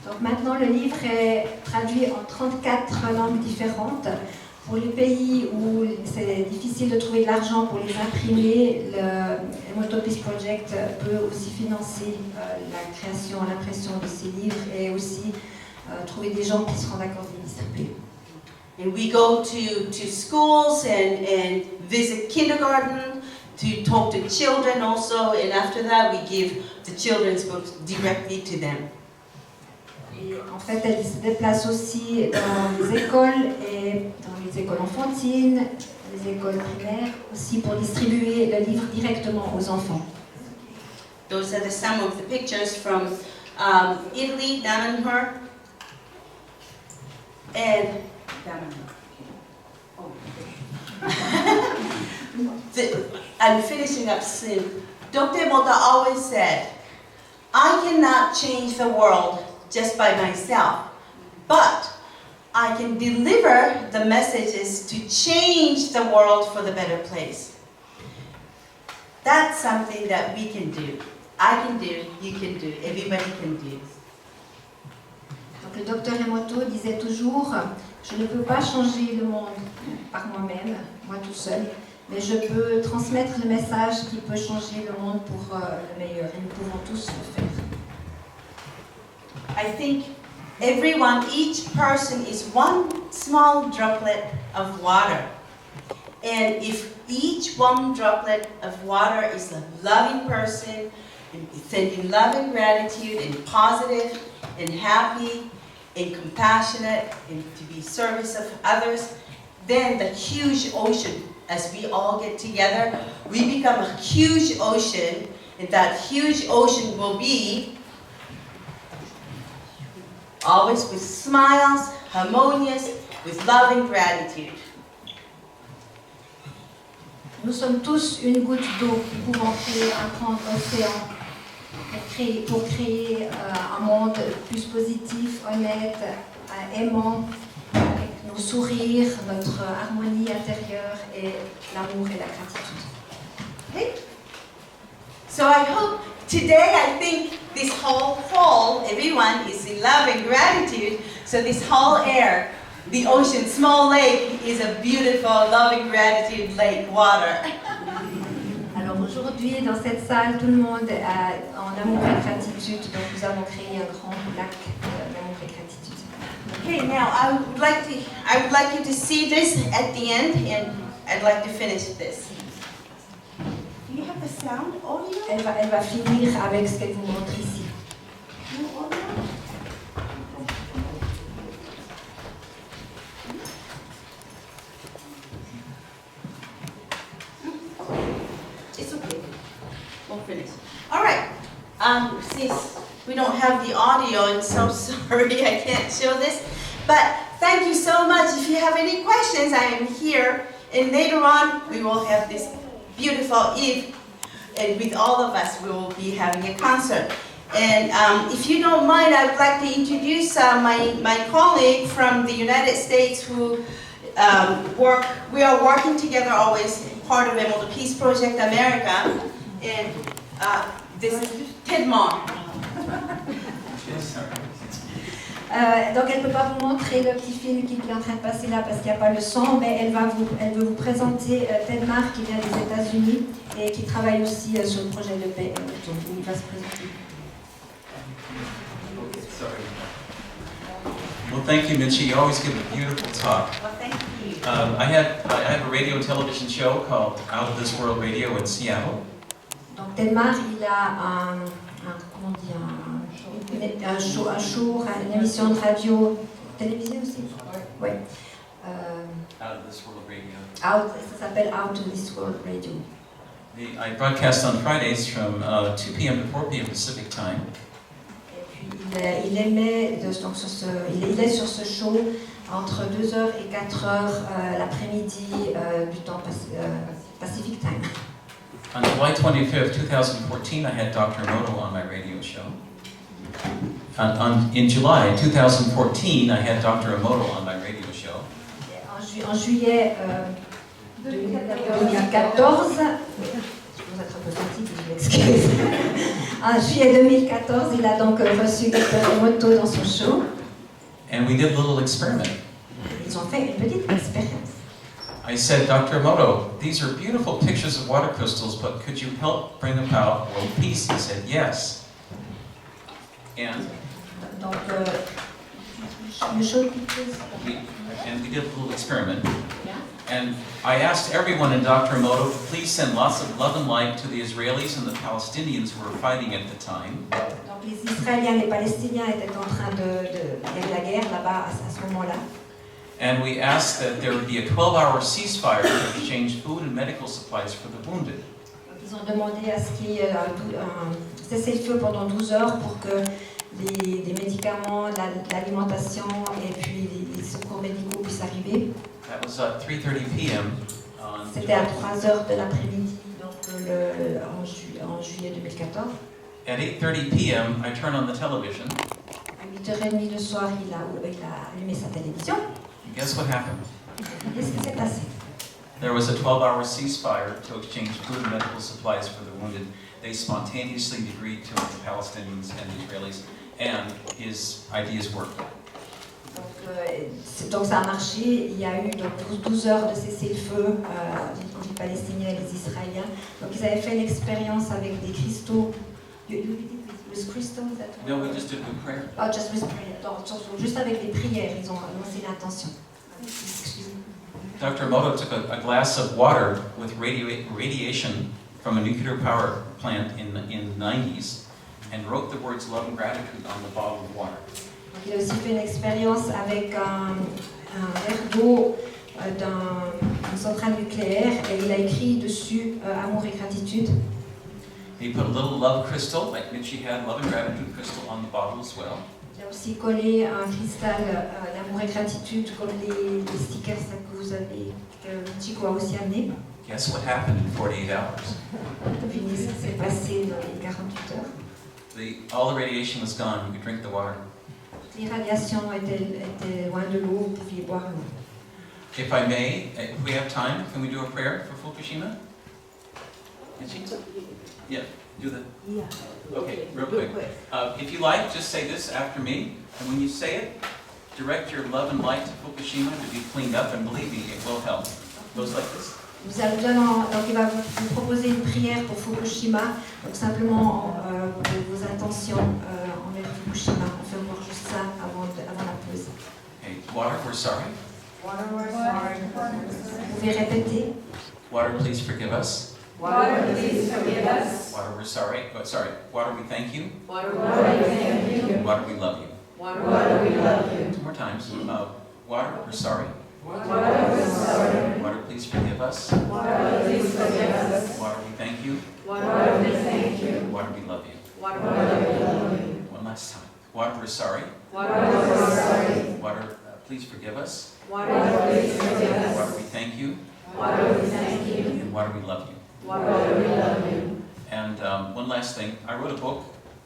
Donc maintenant le livre est traduit en 34 langues différentes. Pour les pays où c'est difficile de trouver de l'argent pour les imprimer, le Emoto Peace Project peut aussi financer la création, l'impression de ces livres et aussi trouver des gens qui seront d'accord de les distribuer. And we go to schools and visit kindergarten to talk to children also, and after that we give the children's books directly to them. Et en fait, elle se déplace aussi dans les écoles et dans les écoles enfantines, les écoles primaires, aussi pour distribuer le livre directement aux enfants. Those are some of the pictures from Italy, Mahr, and I'm finishing up soon. Dr. Emoto always said, I cannot change the world just by myself, but I can deliver the messages to change the world for the better place. That's something that we can do. I can do, you can do, everybody can do. Donc le docteur Emoto disait toujours, je ne peux pas changer le monde par moi-même, moi tout seul, mais je peux transmettre le message qui peut changer le monde pour le meilleur, et nous pouvons tous le faire. I think everyone, each person is one small droplet of water. And if each one droplet of water is a loving person, and sending love and gratitude, and positive, and happy, and compassionate, and to be service of others, then the huge ocean, as we all get together, we become a huge ocean, and that huge ocean will be always with smiles, harmonious, with love and gratitude. Nous sommes tous une goutte d'eau qui pouvons créer un grand océan pour créer un monde plus positif, honnête, aimant, avec nos sourires, notre harmonie intérieure et l'amour et la gratitude. Okay? So I hope today, I think this whole hall, everyone is in love and gratitude. So this whole air, the ocean, small lake, is a beautiful love and gratitude lake, water. Alors aujourd'hui, dans cette salle, tout le monde est en amour et gratitude. Donc nous avons créé un grand lac d'amour et gratitude. Okay, now I would like you to see this at the end, and I'd like to finish this. Do you have the sound audio? Elle va finir avec ce qu'elle vous montre ici. No audio? It's okay. We'll finish. All right. Since we don't have the audio, I'm so sorry I can't show this. But thank you so much. If you have any questions, I am here. And later on, we will have this beautiful Eve. And with all of us, we will be having a concert. And if you don't mind, I would like to introduce my colleague from the United States who we are working together always, part of Emoto Peace Project America. And this is Ted Mahr. Donc elle ne peut pas vous montrer le petit film qui est en train de passer là parce qu'il n'y a pas le son, mais elle veut vous présenter Ted Mahr qui vient des États-Unis et qui travaille aussi sur le projet de paix. Donc il va se présenter. Well, thank you, Michi. You always give a beautiful talk. Well, thank you. I have a radio and television show called Out of This World Radio in Seattle. Donc Ted Mahr, il a un show, une émission de radio, télévisée aussi. Oui. Out of This World Radio. Ça s'appelle Out of This World Radio. I broadcast on Fridays from 2 p.m. to 4 p.m. Pacific Time. Et puis il est sur ce show entre 2h et 4h l'après-midi du temps Pacific Time. On July 25th, 2014, I had Dr. Emoto on my radio show. In July 2014, I had Dr. Emoto on my radio show. En juillet 2014, je vous être un peu fatiguée, je m'excuse. En juillet 2014, il a donc reçu Dr. Emoto dans son show. And we did a little experiment. Ils ont fait une petite expérience. I said, Dr. Emoto, these are beautiful pictures of water crystals, but could you help bring about world peace? He said, yes. And Donc, le show we did a little experiment. And I asked everyone in Dr. Emoto to please send lots of love and light to the Israelis and the Palestinians who were fighting at the time. Donc les Israéliens et les Palestiniens étaient en train il y avait la guerre là-bas à ce moment-là. And we asked that there would be a 12-hour ceasefire to exchange food and medical supplies for the wounded. Donc ils ont demandé à ce qu'il y ait un cessez-le-feu pendant 12 heures pour que des médicaments, l'alimentation et puis les secours médicaux puissent arriver. That was at 3:30 p.m. C'était à 3 heures de l'après-midi, donc en juillet 2014. At 8:30 p.m., I turned on the television. À 8h30 le soir, il a allumé sa télévision. And guess what happened? Qu'est-ce qui s'est passé? There was a 12-hour ceasefire to exchange food and medical supplies for the wounded. They spontaneously agreed to it, the Palestinians and the Israelis, and his ideas worked. Donc ça a marché, il y a eu donc 12 heures de cessez-le-feu entre les Palestiniens et les Israéliens. Donc ils avaient fait l'expérience avec des cristaux. With crystals? No, we just did a prayer. Oh, just with prayer. Donc, juste avec des prières, ils ont annoncé l'intention. Dr. Emoto took a glass of water with radiation from a nuclear power plant in the 90s and wrote the words love and gratitude on the bottle of water. Donc, il a aussi fait une expérience avec un verre d'eau d'une centrale nucléaire et il a écrit dessus amour et gratitude. He put a little love crystal, like Michi had, love and gratitude crystal on the bottle as well. Il a aussi collé un cristal d'amour et gratitude comme les stickers que vous avez, que Michiko a aussi amené. Guess what happened in 48 hours? Devinez ce qui s'est passé dans les 48 heures. All the radiation was gone. You could drink the water. Les radiations étaient loin de l'eau, vous pouviez boire l'eau. If I may, if we have time, can we do a prayer for Fukushima? Did she? Yeah, do that. Yeah. Okay, real quick. If you like, just say this after me, and when you say it, direct your love and light to Fukushima to be cleaned up, and believe me, it will help. It goes like this. Vous allez bien donc il va vous proposer une prière pour Fukushima, donc simplement vos intentions envers Fukushima. On fait voir juste ça avant la pause. Okay, water, we're sorry. Water, we're sorry. Vous pouvez répéter. Water, please forgive us. Water, please forgive us. Water, we're sorry. Oh, sorry. Water, we thank you. Water, we thank you. Water, we love you. Water, we love you. 2 more times. Water, we're sorry. Water, we're sorry. Water, please forgive us. Water, please forgive us. Water, we thank you. Water, we thank you. Water, we love you. Water, we love you. One last time. Water, we're sorry. Water, we're sorry. Water, please forgive us. Water, please forgive us. Water, we thank you. Water, we thank you. And water, we love you. Water, we love you. And one last thing. I wrote a book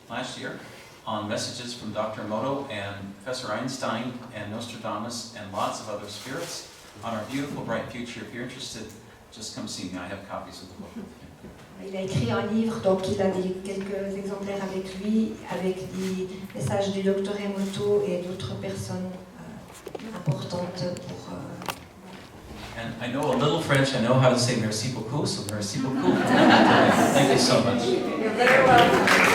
last year on messages from Dr. Emoto and Professor Einstein and Nostradamus and lots of other spirits on our beautiful, bright future. If you're interested, just come see me. I have copies of the book. Il a écrit un livre, donc il a quelques exemplaires avec lui, avec des messages du docteur Emoto et d'autres personnes importantes pour... And I know a little French. I know how to say merci beaucoup, so merci beaucoup. Thank you so much. You're very welcome.